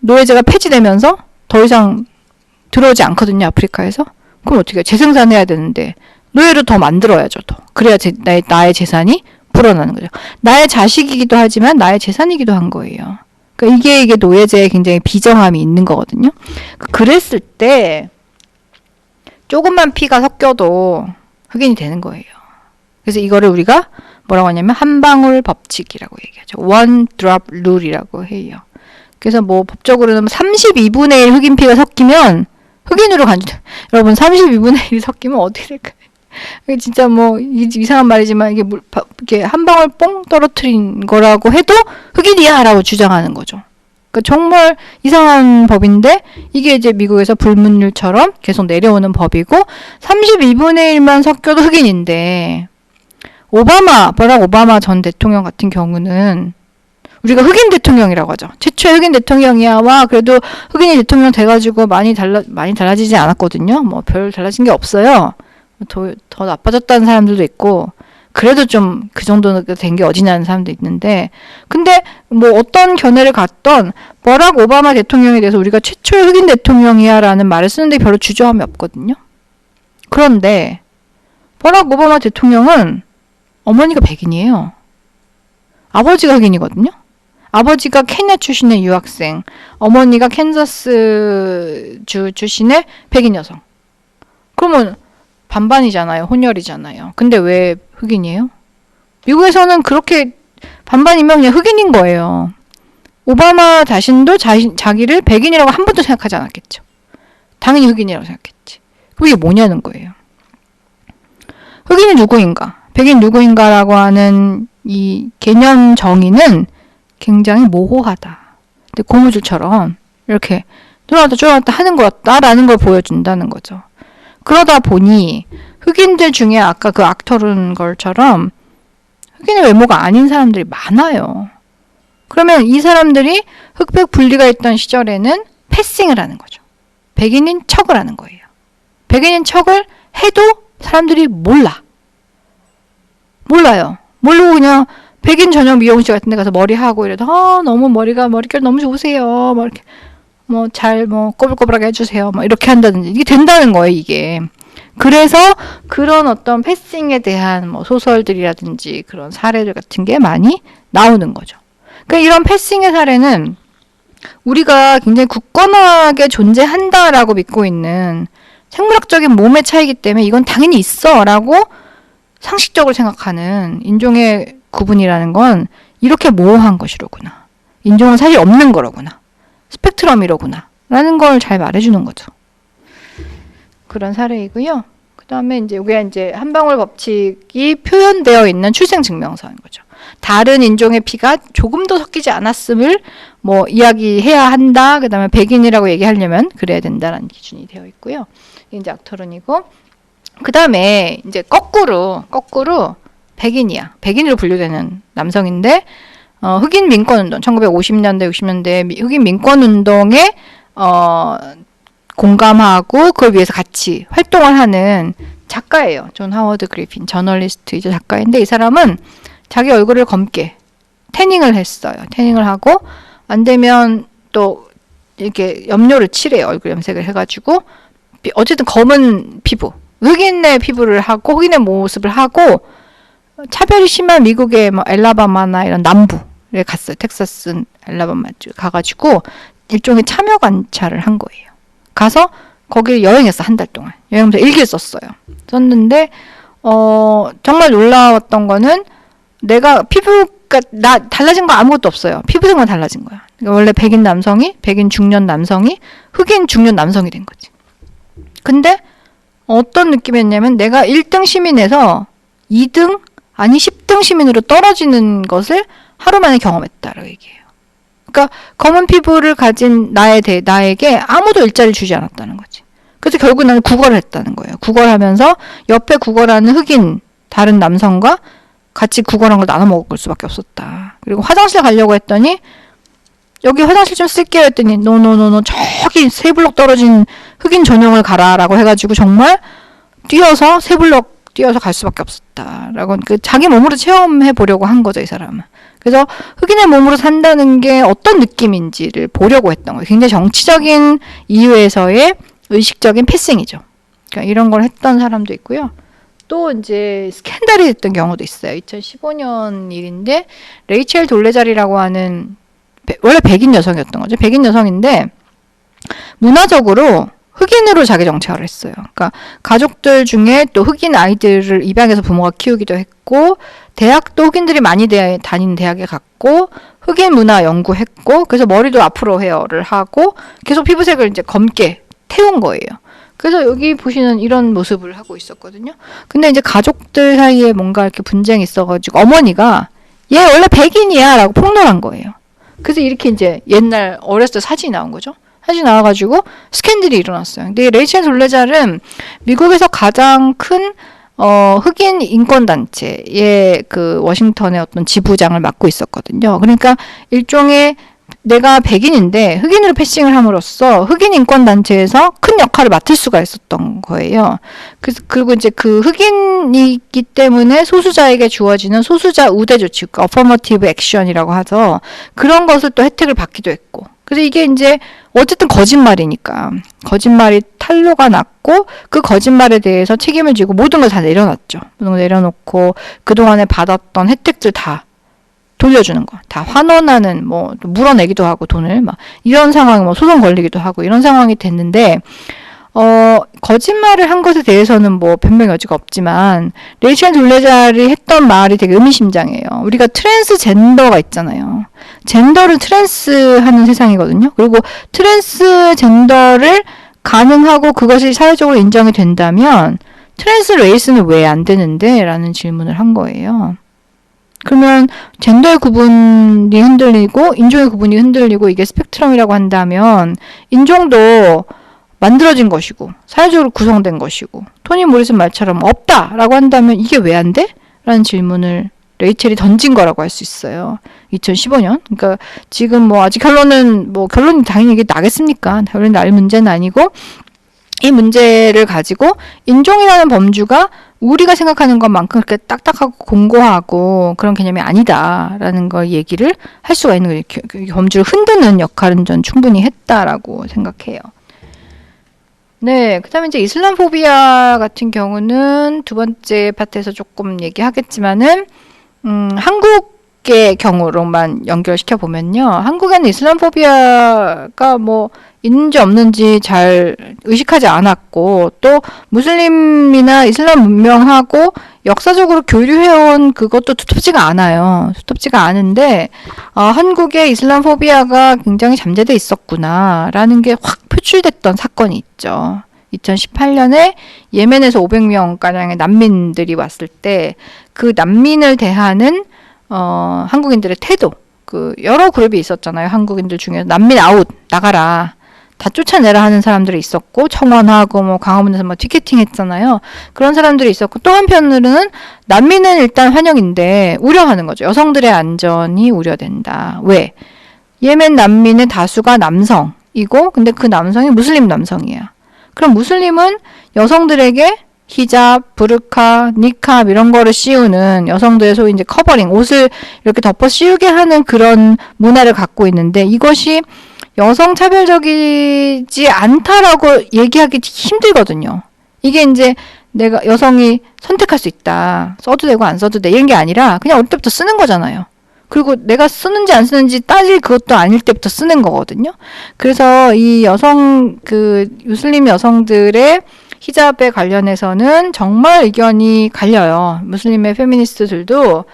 노예제가 폐지되면서 더 이상 들어오지 않거든요, 아프리카에서. 그럼 어떻게 해? 재생산해야 되는데 노예를 더 만들어야죠, 더. 그래야 나의 재산이 불어나는 거죠. 나의 자식이기도 하지만 나의 재산이기도 한 거예요. 그러니까 이게 노예제에 굉장히 비정함이 있는 거거든요. 그랬을 때 조금만 피가 섞여도 흑인이 되는 거예요. 그래서 이거를 우리가 뭐라고 하냐면 한 방울 법칙이라고 얘기하죠. One drop rule이라고 해요. 그래서 법적으로는 32분의 1 흑인 피가 섞이면 흑인으로 여러분 32분의 1이 섞이면 어떻게 될까요? 이게 진짜 이상한 말이지만 이게 한 방울 뽕 떨어뜨린 거라고 해도 흑인이야 라고 주장하는 거죠. 그러니까 정말 이상한 법인데 이게 이제 미국에서 불문율처럼 계속 내려오는 법이고 32분의 1만 섞여도 흑인인데 버락 오바마 전 대통령 같은 경우는 우리가 흑인 대통령이라고 하죠. 최초의 흑인 대통령이야. 와, 그래도 흑인이 대통령 돼가지고 많이 달라지지 않았거든요. 뭐 별 달라진 게 없어요. 더 나빠졌다는 사람들도 있고, 그래도 좀 그 정도 된 게 어디냐는 사람도 있는데, 근데 뭐 어떤 견해를 갖던 버락 오바마 대통령에 대해서 우리가 최초의 흑인 대통령이야 라는 말을 쓰는데 별로 주저함이 없거든요. 그런데 버락 오바마 대통령은 어머니가 백인이에요. 아버지가 흑인이거든요. 아버지가 케냐 출신의 유학생, 어머니가 캔자스주 출신의 백인 여성. 그러면 반반이잖아요. 혼혈이잖아요. 근데 왜 흑인이에요? 미국에서는 그렇게 반반이면 그냥 흑인인 거예요. 오바마 자신도 자기를 백인이라고 한 번도 생각하지 않았겠죠. 당연히 흑인이라고 생각했지. 그게 뭐냐는 거예요. 흑인이 누구인가? 백인 누구인가라고 하는 이 개념 정의는 굉장히 모호하다. 근데 고무줄처럼 이렇게 쫄아왔다 하는 거였다라는 걸 보여준다는 거죠. 그러다 보니 흑인들 중에 아까 그 악터른 걸처럼 흑인의 외모가 아닌 사람들이 많아요. 그러면 이 사람들이 흑백 분리가 있던 시절에는 패싱을 하는 거죠. 백인인 척을 하는 거예요. 백인인 척을 해도 사람들이 몰라요. 모르고 그냥 백인 전용 미용실 같은 데 가서 머리하고 이래도 너무 머릿결 너무 좋으세요. 뭐 이렇게 꼬불꼬불하게 해주세요. 뭐 이렇게 한다든지 이게 된다는 거예요, 이게. 그래서 그런 어떤 패싱에 대한 뭐 소설들이라든지 그런 사례들 같은 게 많이 나오는 거죠. 그러니까 이런 패싱의 사례는 우리가 굉장히 굳건하게 존재한다라고 믿고 있는 생물학적인 몸의 차이기 때문에 이건 당연히 있어라고 상식적으로 생각하는 인종의 구분이라는 건 이렇게 모호한 것이로구나. 인종은 사실 없는 거로구나. 스펙트럼이로구나. 라는 걸 잘 말해주는 거죠. 그런 사례이고요. 그 다음에 이제 여기가 이제 한방울 법칙이 표현되어 있는 출생증명서인 거죠. 다른 인종의 피가 조금 더 섞이지 않았음을 뭐 이야기해야 한다. 그 다음에 백인이라고 얘기하려면 그래야 된다라는 기준이 되어 있고요. 이게 이제 악터른이고, 그 다음에 이제 거꾸로 백인이야. 백인으로 분류되는 남성인데, 흑인 민권운동, 1950년대, 60년대 흑인 민권운동에, 공감하고 그걸 위해서 같이 활동을 하는 작가예요. 존 하워드 그리핀, 저널리스트이자 작가인데, 이 사람은 자기 얼굴을 검게 태닝을 했어요. 태닝을 하고, 안 되면 또 이렇게 염료를 칠해요. 얼굴 염색을 해가지고, 어쨌든 검은 피부, 흑인의 피부를 하고, 흑인의 모습을 하고, 차별이 심한 미국의 뭐 엘라바마나 이런 남부에 갔어요. 텍사스, 엘라바마 쪽 가가지고 일종의 참여 관찰을 한 거예요. 가서 거기를 여행했어. 한 달 동안. 여행하면서 일기를 썼어요. 썼는데 정말 놀라웠던 거는 내가 피부가 달라진 거 아무것도 없어요. 피부색만 달라진 거야. 그러니까 원래 백인 중년 남성이 흑인 중년 남성이 된 거지. 근데 어떤 느낌이었냐면 내가 1등 시민에서 2등 아니 10등 시민으로 떨어지는 것을 하루 만에 경험했다라고 얘기해요. 그러니까 검은 피부를 가진 나에게 아무도 일자리를 주지 않았다는 거지. 그래서 결국 나는 구걸을 했다는 거예요. 구걸하면서 옆에 구걸하는 흑인 다른 남성과 같이 구걸한 걸 나눠 먹을 수밖에 없었다. 그리고 화장실 가려고 했더니 여기 화장실 좀 쓸게요 했더니 노 저기 세 블록 떨어진 흑인 전용을 가라라고 해가지고 정말 세 블록 뛰어서 갈 수밖에 없었다라고 자기 몸으로 체험해 보려고 한 거죠, 이 사람은. 그래서 흑인의 몸으로 산다는 게 어떤 느낌인지를 보려고 했던 거예요. 굉장히 정치적인 이유에서의 의식적인 패싱이죠. 그러니까 이런 걸 했던 사람도 있고요. 또 이제 스캔들이 됐던 경우도 있어요. 2015년 일인데 레이첼 돌레자리라고 하는 원래 백인 여성이었던 거죠. 백인 여성인데 문화적으로 흑인으로 자기 정착을 했어요. 그러니까 가족들 중에 또 흑인 아이들을 입양해서 부모가 키우기도 했고, 대학도 흑인들이 많이 다니는 대학에 갔고, 흑인 문화 연구했고, 그래서 머리도 앞으로 헤어를 하고 계속 피부색을 이제 검게 태운 거예요. 그래서 여기 보시는 이런 모습을 하고 있었거든요. 근데 이제 가족들 사이에 뭔가 이렇게 분쟁이 있어가지고 어머니가 얘 원래 백인이야 라고 폭로한 거예요. 그래서 이렇게 이제 옛날 어렸을 때 사진이 나온 거죠. 사진이 나와가지고 스캔들이 일어났어요. 근데 레이첼 돌레잘은 미국에서 가장 큰 흑인 인권단체의 그 워싱턴의 어떤 지부장을 맡고 있었거든요. 그러니까 일종의 내가 백인인데 흑인으로 패싱을 함으로써 흑인 인권단체에서 큰 역할을 맡을 수가 있었던 거예요. 그리고 이제 그 흑인이기 때문에 소수자에게 주어지는 소수자 우대 조치, 그러니까 어퍼머티브 액션이라고 하죠. 그런 것을 또 혜택을 받기도 했고. 그래서 이게 이제 어쨌든 거짓말이니까 거짓말이 탄로가 났고 그 거짓말에 대해서 책임을 지고 모든 걸 다 내려놨죠. 모든 걸 내려놓고 그동안에 받았던 혜택들 다 돌려주는 거. 다 환원하는, 뭐, 물어내기도 하고, 돈을, 막, 이런 상황, 뭐, 소송 걸리기도 하고, 이런 상황이 됐는데, 거짓말을 한 것에 대해서는 뭐, 변명 여지가 없지만, 레이첼 둘레자리 했던 말이 되게 의미심장해요. 우리가 트랜스젠더가 있잖아요. 젠더를 트랜스 하는 세상이거든요. 그리고 트랜스젠더를 가능하고 그것이 사회적으로 인정이 된다면, 트랜스 레이스는 왜 안 되는데? 라는 질문을 한 거예요. 그러면 젠더의 구분이 흔들리고 인종의 구분이 흔들리고 이게 스펙트럼이라고 한다면 인종도 만들어진 것이고 사회적으로 구성된 것이고 토니 모리슨 말처럼 없다라고 한다면 이게 왜 안 돼? 라는 질문을 레이첼이 던진 거라고 할 수 있어요. 2015년. 그러니까 지금 뭐 아직 결론이 당연히 이게 나겠습니까? 결론이 날 문제는 아니고 이 문제를 가지고 인종이라는 범주가 우리가 생각하는 것만큼 그렇게 딱딱하고 공고하고 그런 개념이 아니다라는 걸 얘기를 할 수가 있는 거예요. 범주를 흔드는 역할은 전 충분히 했다라고 생각해요. 네, 그 다음에 이제 이슬람 포비아 같은 경우는 두 번째 파트에서 조금 얘기하겠지만은, 한국의 경우로만 연결시켜 보면요. 한국에는 이슬람 포비아가 뭐, 있는지 없는지 잘 의식하지 않았고 또 무슬림이나 이슬람 문명하고 역사적으로 교류해온 그것도 두텁지가 않아요. 두텁지가 않은데 한국의 이슬람 포비아가 굉장히 잠재돼 있었구나라는 게 확 표출됐던 사건이 있죠. 2018년에 예멘에서 500명가량의 난민들이 왔을 때 그 난민을 대하는 한국인들의 태도, 그 여러 그룹이 있었잖아요. 한국인들 중에 난민 아웃 나가라. 다 쫓아내라 하는 사람들이 있었고 청원하고 뭐 강화문에서 뭐 티켓팅 했잖아요. 그런 사람들이 있었고 또 한편으로는 난민은 일단 환영인데 우려하는 거죠. 여성들의 안전이 우려된다. 왜? 예멘 난민의 다수가 남성이고 근데 그 남성이 무슬림 남성이야. 그럼 무슬림은 여성들에게 히잡, 부르카, 니캅 이런 거를 씌우는 여성들의 소위 이제 커버링, 옷을 이렇게 덮어 씌우게 하는 그런 문화를 갖고 있는데 이것이 여성 차별적이지 않다라고 얘기하기 힘들거든요. 이게 이제 내가 여성이 선택할 수 있다. 써도 되고 안 써도 돼. 이런 게 아니라 그냥 어릴 때부터 쓰는 거잖아요. 그리고 내가 쓰는지 안 쓰는지 따질 그것도 아닐 때부터 쓰는 거거든요. 그래서 이 무슬림 여성들의 히잡에 관련해서는 정말 의견이 갈려요. 무슬림의 페미니스트들도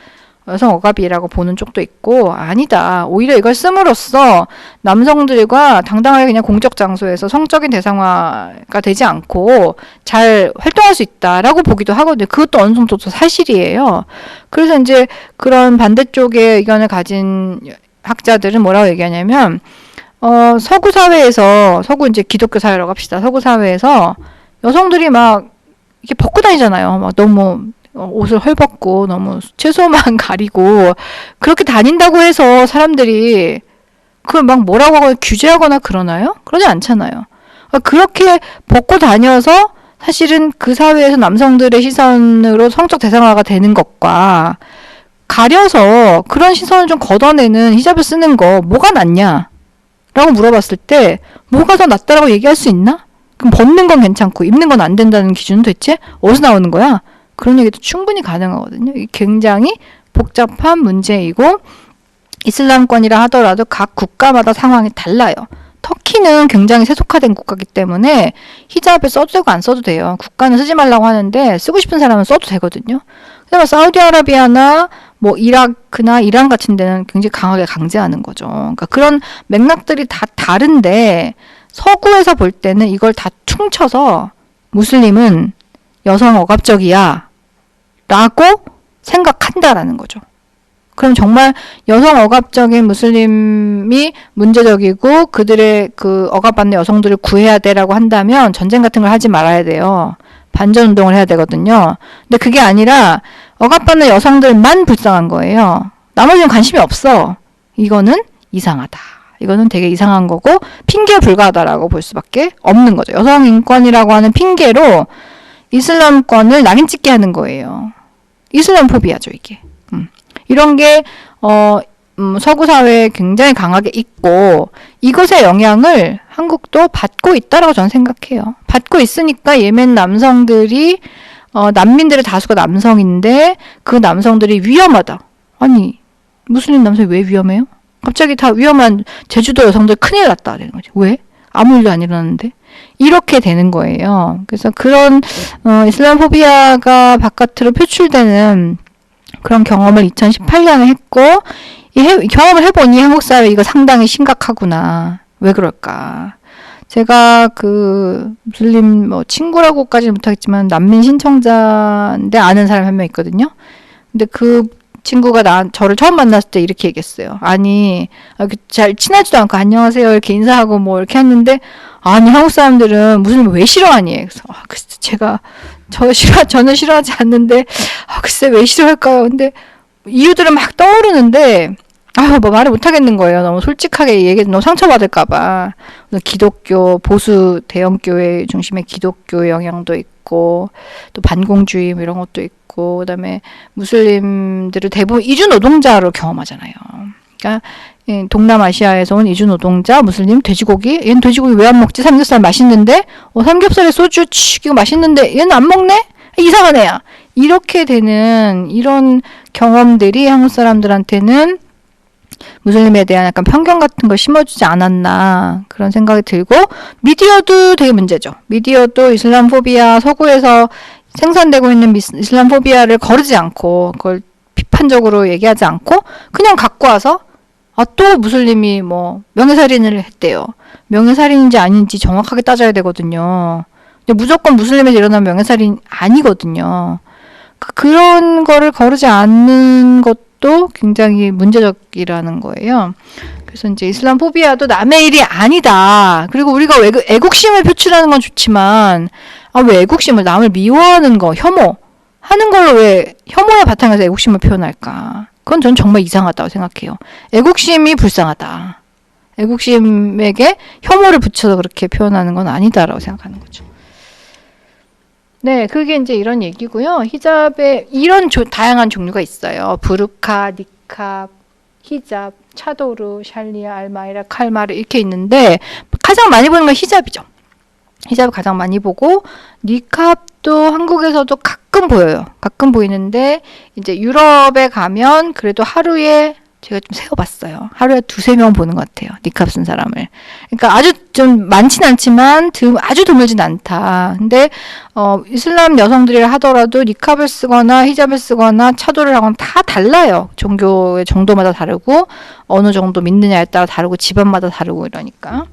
여성 억압이라고 보는 쪽도 있고 아니다. 오히려 이걸 씀으로써 남성들과 당당하게 그냥 공적 장소에서 성적인 대상화가 되지 않고 잘 활동할 수 있다라고 보기도 하거든요. 그것도 어느 정도 사실이에요. 그래서 이제 그런 반대쪽의 의견을 가진 학자들은 뭐라고 얘기하냐면 서구 이제 기독교 사회라고 합시다. 서구 사회에서 여성들이 막 이렇게 벗고 다니잖아요. 막 너무 옷을 헐벗고 너무 채소만 가리고 그렇게 다닌다고 해서 사람들이 그걸 막 뭐라고 하거나 규제하거나 그러나요? 그러지 않잖아요. 그렇게 벗고 다녀서 사실은 그 사회에서 남성들의 시선으로 성적 대상화가 되는 것과 가려서 그런 시선을 좀 걷어내는 히잡을 쓰는 거 뭐가 낫냐? 라고 물어봤을 때 뭐가 더 낫다라고 얘기할 수 있나? 그럼 벗는 건 괜찮고 입는 건 안 된다는 기준은 대체 어디서 나오는 거야? 그런 얘기도 충분히 가능하거든요. 이게 굉장히 복잡한 문제이고 이슬람권이라 하더라도 각 국가마다 상황이 달라요. 터키는 굉장히 세속화된 국가이기 때문에 히잡을 써도 되고 안 써도 돼요. 국가는 쓰지 말라고 하는데 쓰고 싶은 사람은 써도 되거든요. 그래서 사우디아라비아나 뭐 이라크나 이란 같은 데는 굉장히 강하게 강제하는 거죠. 그러니까 그런 맥락들이 다 다른데 서구에서 볼 때는 이걸 다 퉁쳐서 무슬림은 여성 억압적이야 라고 생각한다라는 거죠. 그럼 정말 여성 억압적인 무슬림이 문제적이고 그들의 그 억압받는 여성들을 구해야 돼라고 한다면 전쟁 같은 걸 하지 말아야 돼요. 반전 운동을 해야 되거든요. 근데 그게 아니라 억압받는 여성들만 불쌍한 거예요. 나머지는 관심이 없어. 이거는 이상하다. 이거는 되게 이상한 거고 핑계에 불과하다라고 볼 수밖에 없는 거죠. 여성 인권이라고 하는 핑계로 이슬람권을 낙인 찍게 하는 거예요. 이슬람 포비아죠, 이게. 이런 게 서구 사회에 굉장히 강하게 있고 이것의 영향을 한국도 받고 있다라고 저는 생각해요. 받고 있으니까 예멘 남성들이 난민들의 다수가 남성인데 그 남성들이 위험하다. 아니 무슬림 남성이 왜 위험해요? 갑자기 다 위험한 제주도 여성들 큰일 났다 되는 거지. 왜? 아무 일도 안 일어났는데 이렇게 되는 거예요. 그래서 그런 이슬람 포비아가 바깥으로 표출되는 그런 경험을 2018년에 했고 경험을 해보니 한국 사회 이거 상당히 심각하구나. 왜 그럴까? 제가 그 무슬림 친구라고까지는 못하겠지만 난민 신청자인데 아는 사람이 한 명 있거든요. 근데 그 친구가 저를 처음 만났을 때 이렇게 얘기했어요. 아니 잘 친하지도 않고 안녕하세요 이렇게 인사하고 뭐 이렇게 했는데 아니 한국 사람들은 무슬림 왜 싫어하니? 그래서 글쎄 제가 저는 싫어하지 않는데 글쎄 왜 싫어할까요? 근데 이유들은 막 떠오르는데 뭐 말을 못 하겠는 거예요. 너무 솔직하게 얘기해서 너무 상처받을까봐. 기독교 보수 대형교회 중심의 기독교 영향도 있고 또 반공주의 이런 것도 있고 그다음에 무슬림들을 대부분 이주 노동자로 경험하잖아요. 그러니까 동남아시아에서 온 이주 노동자 무슬림 돼지고기 얘는 돼지고기 왜 안 먹지? 삼겹살 맛있는데 삼겹살에 소주 이거 맛있는데 얘는 안 먹네? 이상한 애야. 이렇게 되는 이런 경험들이 한국 사람들한테는 무슬림에 대한 약간 편견 같은 걸 심어주지 않았나 그런 생각이 들고 미디어도 되게 문제죠. 미디어도 이슬람 포비아 서구에서 생산되고 있는 이슬람 포비아를 거르지 않고 그걸 비판적으로 얘기하지 않고 그냥 갖고 와서 또 무슬림이 명예살인을 했대요. 명예살인인지 아닌지 정확하게 따져야 되거든요. 근데 무조건 무슬림에서 일어나는 명예살인 아니거든요. 그런 거를 거르지 않는 것도 굉장히 문제적이라는 거예요. 그래서 이제 이슬람 포비아도 남의 일이 아니다. 그리고 우리가 애국심을 표출하는 건 좋지만 왜 애국심을 남을 미워하는 거 혐오하는 걸로 왜 혐오의 바탕에서 애국심을 표현할까? 그건 전 정말 이상하다고 생각해요. 애국심이 불쌍하다. 애국심에게 혐오를 붙여서 그렇게 표현하는 건 아니다라고 생각하는 거죠. 네, 그게 이제 이런 얘기고요. 히잡에 이런 다양한 종류가 있어요. 부르카, 니캅, 히잡, 차도르, 샬리아, 알마이라, 칼마르 이렇게 있는데 가장 많이 보는 건 히잡이죠. 히잡을 가장 많이 보고 니캅도 한국에서도 가끔 보여요. 가끔 보이는데 이제 유럽에 가면 그래도 하루에 제가 좀 세어봤어요. 하루에 2-3명 보는 것 같아요. 니캅 쓴 사람을. 그러니까 아주 좀 많진 않지만 아주 드물진 않다. 근데 이슬람 여성들이라 하더라도 니캅을 쓰거나 히잡을 쓰거나 차도를 하거나 다 달라요. 종교의 정도마다 다르고 어느 정도 믿느냐에 따라 다르고 집안마다 다르고 이러니까.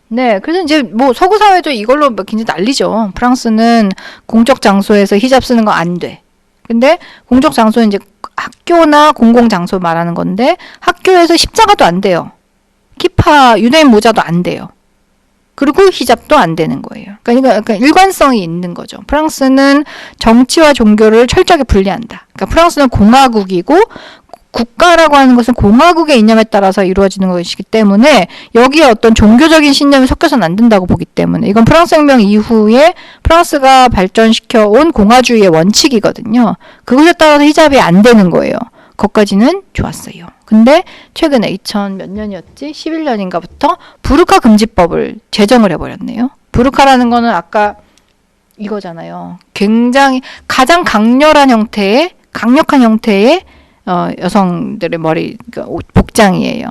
네, 그래서 이제 서구 사회도 이걸로 굉장히 난리죠. 프랑스는 공적 장소에서 히잡 쓰는 거 안 돼. 근데 공적 장소는 이제 학교나 공공장소 말하는 건데 학교에서 십자가도 안 돼요. 키파 유대인 모자도 안 돼요. 그리고 히잡도 안 되는 거예요. 그러니까 일관성이 있는 거죠. 프랑스는 정치와 종교를 철저하게 분리한다. 그러니까 프랑스는 공화국이고 국가라고 하는 것은 공화국의 이념에 따라서 이루어지는 것이기 때문에 여기에 어떤 종교적인 신념이 섞여서는 안 된다고 보기 때문에 이건 프랑스 혁명 이후에 프랑스가 발전시켜 온 공화주의의 원칙이거든요. 그것에 따라서 히잡이 안 되는 거예요. 거기까지는 좋았어요. 근데 최근에 2000 몇 년이었지? 11년인가부터 부르카 금지법을 제정을 해버렸네요. 부르카라는 거는 아까 이거잖아요. 굉장히 가장 강렬한 형태의 강력한 형태의 여성들의 머리, 그러니까 복장이에요.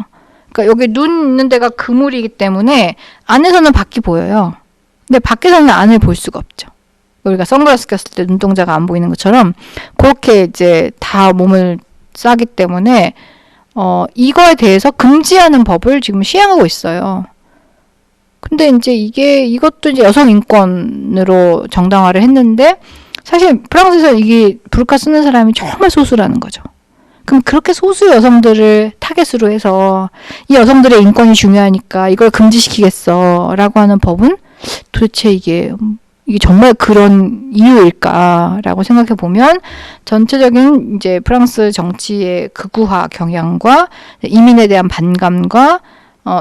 그러니까 여기 눈 있는 데가 그물이기 때문에 안에서는 밖이 보여요. 근데 밖에서는 안을 볼 수가 없죠. 우리가 선글라스 꼈을 때 눈동자가 안 보이는 것처럼 그렇게 이제 다 몸을 싸기 때문에 이거에 대해서 금지하는 법을 지금 시행하고 있어요. 근데 이제 이것도 이제 여성 인권으로 정당화를 했는데 사실 프랑스에서 이게 부르카 쓰는 사람이 정말 소수라는 거죠. 그럼 그렇게 소수 여성들을 타겟으로 해서 이 여성들의 인권이 중요하니까 이걸 금지시키겠어 라고 하는 법은 도대체 이게 이게 정말 그런 이유일까라고 생각해 보면 전체적인 이제 프랑스 정치의 극우화 경향과 이민에 대한 반감과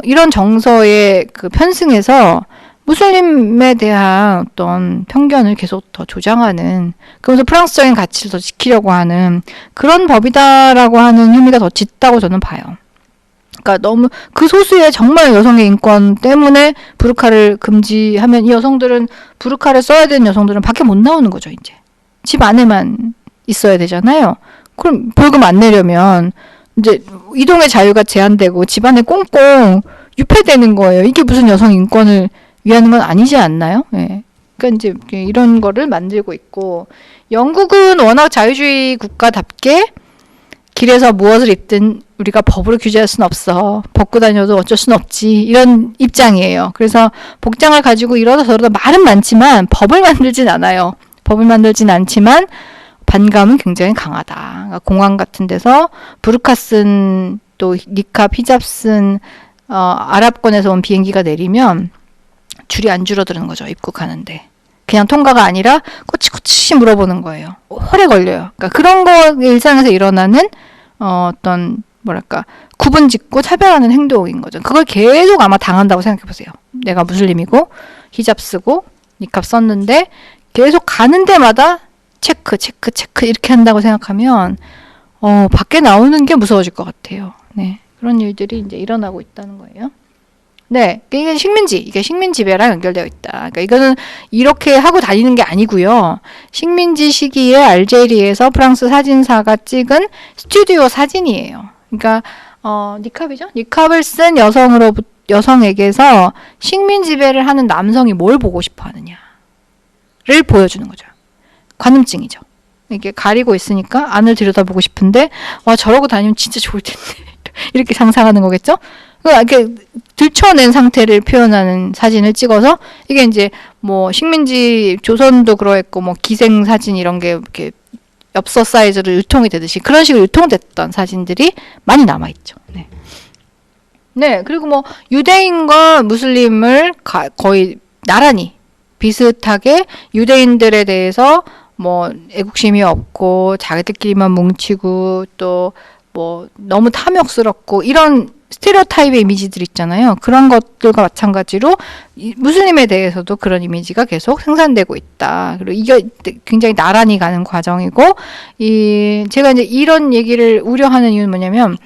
이런 정서의 그 편승에서 무슬림에 대한 어떤 편견을 계속 더 조장하는, 그러면서 프랑스적인 가치를 더 지키려고 하는 그런 법이다라고 하는 혐의가 더 짙다고 저는 봐요. 그러니까 너무 그 소수의 정말 여성의 인권 때문에 부르카를 금지하면 이 여성들은, 부르카를 써야 되는 여성들은 밖에 못 나오는 거죠. 이제 집 안에만 있어야 되잖아요. 그럼 벌금 안 내려면 이제 이동의 자유가 제한되고 집 안에 꽁꽁 유폐되는 거예요. 이게 무슨 여성 인권을 위하는 건 아니지 않나요? 예. 그러니까 이제 이런 거를 만들고 있고, 영국은 워낙 자유주의 국가답게 길에서 무엇을 입든 우리가 법으로 규제할 수는 없어. 벗고 다녀도 어쩔 수는 없지. 이런 입장이에요. 그래서 복장을 가지고 이러다 저러다 말은 많지만 법을 만들진 않아요. 법을 만들진 않지만 반감은 굉장히 강하다. 그러니까 공항 같은 데서 부르카 쓴, 또 니캅, 히잡 쓴 아랍권에서 온 비행기가 내리면 줄이 안 줄어드는 거죠. 입국하는데. 그냥 통과가 아니라 꼬치꼬치 물어보는 거예요. 오래 걸려요. 그러니까 그런 거 일상에서 일어나는 어떤 뭐랄까 구분 짓고 차별하는 행동인 거죠. 그걸 계속 아마 당한다고 생각해 보세요. 내가 무슬림이고 히잡 쓰고 니캅 썼는데 계속 가는 데마다 체크 이렇게 한다고 생각하면 밖에 나오는 게 무서워질 것 같아요. 네. 그런 일들이 이제 일어나고 있다는 거예요. 네, 이게 식민 지배랑 연결되어 있다. 그러니까 이거는 이렇게 하고 다니는 게 아니고요. 식민지 시기에 알제리에서 프랑스 사진사가 찍은 스튜디오 사진이에요. 그러니까 니캅이죠. 니캅을 쓴 여성에게서 식민 지배를 하는 남성이 뭘 보고 싶어 하느냐를 보여주는 거죠. 관음증이죠. 이렇게 가리고 있으니까 안을 들여다보고 싶은데 와, 저러고 다니면 진짜 좋을 텐데 이렇게 상상하는 거겠죠. 이렇게 들춰낸 상태를 표현하는 사진을 찍어서, 이게 이제 뭐 식민지 조선도 그러했고 뭐 기생 사진 이런 게 이렇게 엽서 사이즈로 유통이 되듯이 그런 식으로 유통됐던 사진들이 많이 남아 있죠. 네. 네, 그리고 뭐 유대인과 무슬림을 거의 나란히 비슷하게 유대인들에 대해서 뭐 애국심이 없고 자기들끼리만 뭉치고 또 뭐 너무 탐욕스럽고 이런 스테레오타입의 이미지들 있잖아요. 그런 것들과 마찬가지로 무슬림에 대해서도 그런 이미지가 계속 생산되고 있다. 그리고 이게 굉장히 나란히 가는 과정이고, 제가 이제 이런 얘기를 우려하는 이유는 뭐냐면,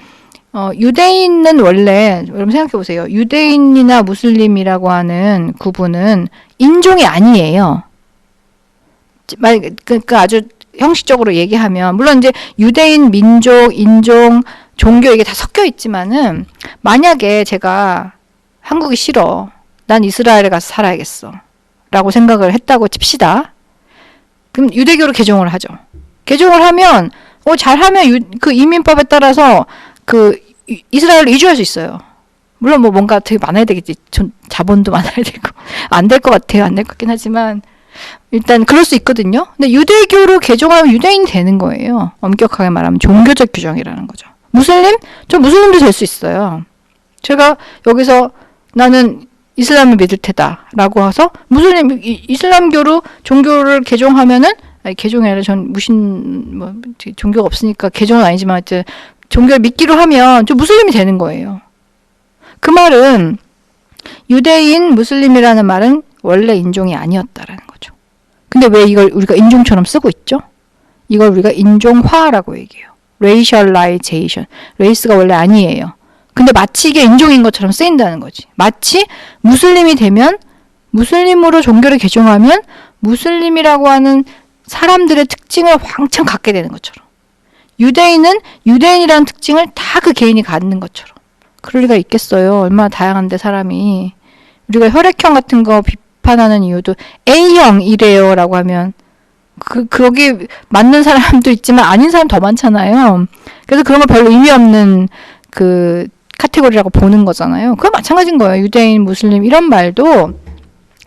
유대인은 원래, 여러분 생각해 보세요. 유대인이나 무슬림이라고 하는 구분은 인종이 아니에요. 그러니까 아주 형식적으로 얘기하면, 물론 이제 유대인, 민족, 인종, 종교 이게 다 섞여 있지만은, 만약에 제가 한국이 싫어, 난 이스라엘에 가서 살아야겠어 라고 생각을 했다고 칩시다. 그럼 유대교로 개종을 하죠. 개종을 하면 잘하면 그 이민법에 따라서 그 이스라엘로 이주할 수 있어요. 물론 뭐 뭔가 되게 많아야 되겠지. 자본도 많아야 되고 안 될 것 같아요. 안 될 것 같긴 하지만 일단 그럴 수 있거든요. 근데 유대교로 개종하면 유대인이 되는 거예요. 엄격하게 말하면 종교적 규정이라는 거죠. 무슬림? 저 무슬림도 될 수 있어요. 제가 여기서 나는 이슬람을 믿을 테다 라고 해서 이슬람교로 종교를 개종하면은, 아니 개종이 아니라 전 종교가 없으니까 개종은 아니지만 하여튼 종교를 믿기로 하면 저 무슬림이 되는 거예요. 그 말은 유대인, 무슬림이라는 말은 원래 인종이 아니었다라는 거죠. 근데 왜 이걸 우리가 인종처럼 쓰고 있죠? 이걸 우리가 인종화라고 얘기해요. racialization. 레이스가 원래 아니에요. 근데 마치 이게 인종인 것처럼 쓰인다는 거지. 마치 무슬림이 되면, 무슬림으로 종교를 개종하면 무슬림이라고 하는 사람들의 특징을 왕창 갖게 되는 것처럼, 유대인은 유대인이라는 특징을 다 그 개인이 갖는 것처럼. 그럴 리가 있겠어요. 얼마나 다양한데 사람이. 우리가 혈액형 같은 거 비판하는 이유도 A형 이래요 라고 하면 거기 맞는 사람도 있지만 아닌 사람 더 많잖아요. 그래서 그런 거 별로 의미 없는 그 카테고리라고 보는 거잖아요. 그거 마찬가지인 거예요. 유대인, 무슬림 이런 말도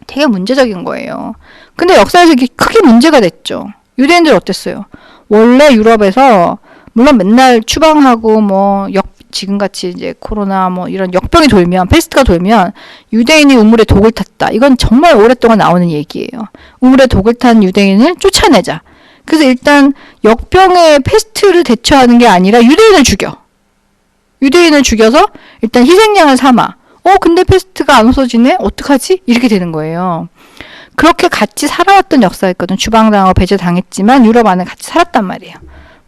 되게 문제적인 거예요. 근데 역사에서 이게 크게 문제가 됐죠. 유대인들 어땠어요? 원래 유럽에서 물론 맨날 추방하고 뭐 지금같이 이제 코로나 뭐 이런 역병이 돌면, 패스트가 돌면 유대인이 우물에 독을 탔다. 이건 정말 오랫동안 나오는 얘기예요. 우물에 독을 탄 유대인을 쫓아내자. 그래서 일단 역병의 패스트를 대처하는 게 아니라 유대인을 죽여. 유대인을 죽여서 일단 희생양을 삼아. 근데 패스트가 안 없어지네? 어떡하지? 이렇게 되는 거예요. 그렇게 같이 살아왔던 역사였거든. 추방당하고 배제당했지만 유럽 안에 같이 살았단 말이에요.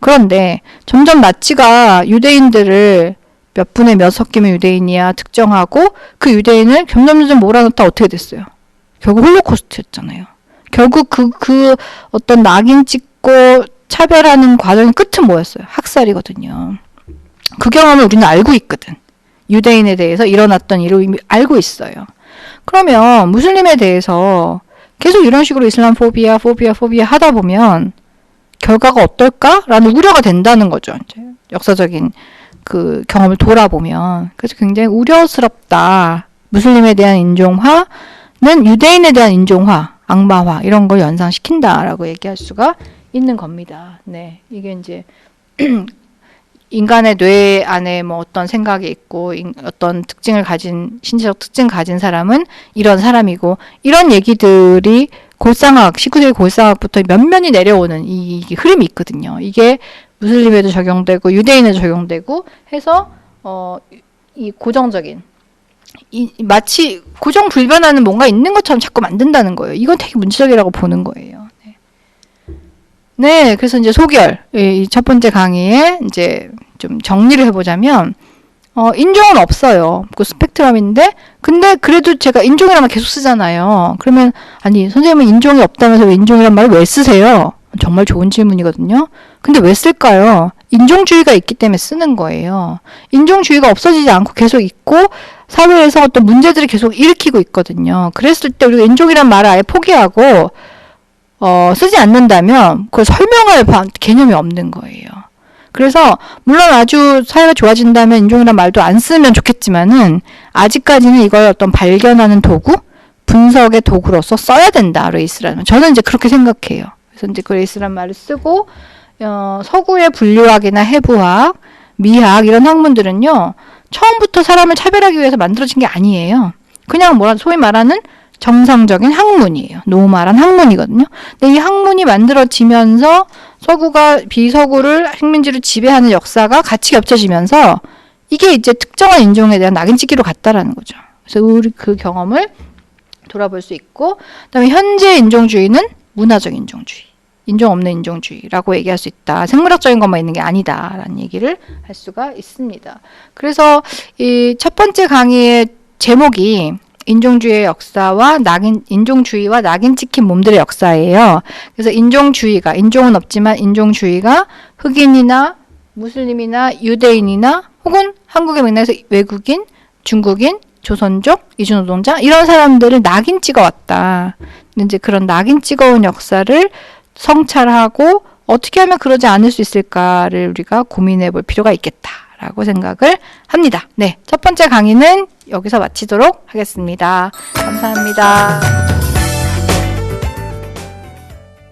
그런데 점점 나치가 유대인들을 몇 분의 몇 섞이면 유대인이야 특정하고 그 유대인을 점점 몰아넣다 어떻게 됐어요? 결국 홀로코스트였잖아요. 결국 그 어떤 낙인 찍고 차별하는 과정의 끝은 뭐였어요? 학살이거든요. 그 경험을 우리는 알고 있거든. 유대인에 대해서 일어났던 일을 이미 알고 있어요. 그러면 무슬림에 대해서 계속 이런 식으로 이슬람 포비아 하다 보면 결과가 어떨까라는 우려가 된다는 거죠. 이제 역사적인 그 경험을 돌아보면. 그래서 굉장히 우려스럽다. 무슬림에 대한 인종화는 유대인에 대한 인종화, 악마화 이런 걸 연상시킨다라고 얘기할 수가 있는 겁니다. 네, 이게 이제 인간의 뇌 안에 뭐 어떤 생각이 있고 어떤 특징을 가진 신체적 특징을 가진 사람은 이런 사람이고 이런 얘기들이 골상학 19세기 골상학부터 면면이 내려오는 이 흐름이 있거든요. 이게 무슬림에도 적용되고 유대인에도 적용되고 해서 이 고정적인 마치 고정 불변하는 뭔가 있는 것처럼 자꾸 만든다는 거예요. 이건 되게 문제적이라고 보는 거예요. 네, 그래서 이제 소결, 이 첫 번째 강의에 이제 좀 정리를 해보자면, 인종은 없어요. 그 스펙트럼인데, 근데 그래도 제가 인종이란 말 계속 쓰잖아요. 그러면, 아니, 선생님은 인종이 없다면서 왜 인종이란 말을 왜 쓰세요? 정말 좋은 질문이거든요. 근데 왜 쓸까요? 인종주의가 있기 때문에 쓰는 거예요. 인종주의가 없어지지 않고 계속 있고, 사회에서 어떤 문제들을 계속 일으키고 있거든요. 그랬을 때 우리가 인종이란 말을 아예 포기하고, 쓰지 않는다면 그걸 설명할 개념이 없는 거예요. 그래서 물론 아주 사회가 좋아진다면 인종이란 말도 안 쓰면 좋겠지만은 아직까지는 이걸 어떤 발견하는 도구, 분석의 도구로서 써야 된다. 레이스라는. 저는 이제 그렇게 생각해요. 그래서 이제 그 레이스란 말을 쓰고 서구의 분류학이나 해부학, 미학 이런 학문들은요. 처음부터 사람을 차별하기 위해서 만들어진 게 아니에요. 그냥 소위 말하는 정상적인 학문이에요. 노말한 학문이거든요. 근데 이 학문이 만들어지면서 서구가 비서구를 식민지를 지배하는 역사가 같이 겹쳐지면서 이게 이제 특정한 인종에 대한 낙인찍기로 갔다라는 거죠. 그래서 우리 그 경험을 돌아볼 수 있고, 그다음에 현재 인종주의는 문화적 인종주의, 인종 없는 인종주의라고 얘기할 수 있다. 생물학적인 것만 있는 게 아니다라는 얘기를 할 수가 있습니다. 그래서 이 첫 번째 강의의 제목이 인종주의의 역사와 인종주의와 낙인 찍힌 몸들의 역사예요. 그래서 인종은 없지만 인종주의가 흑인이나 무슬림이나 유대인이나 혹은 한국의 맥락에서 외국인, 중국인, 조선족, 이주노동자 이런 사람들을 낙인 찍어왔다. 이제 그런 낙인 찍어온 역사를 성찰하고 어떻게 하면 그러지 않을 수 있을까를 우리가 고민해 볼 필요가 있겠다라고 생각을 합니다. 네, 첫 번째 강의는 여기서 마치도록 하겠습니다. 감사합니다.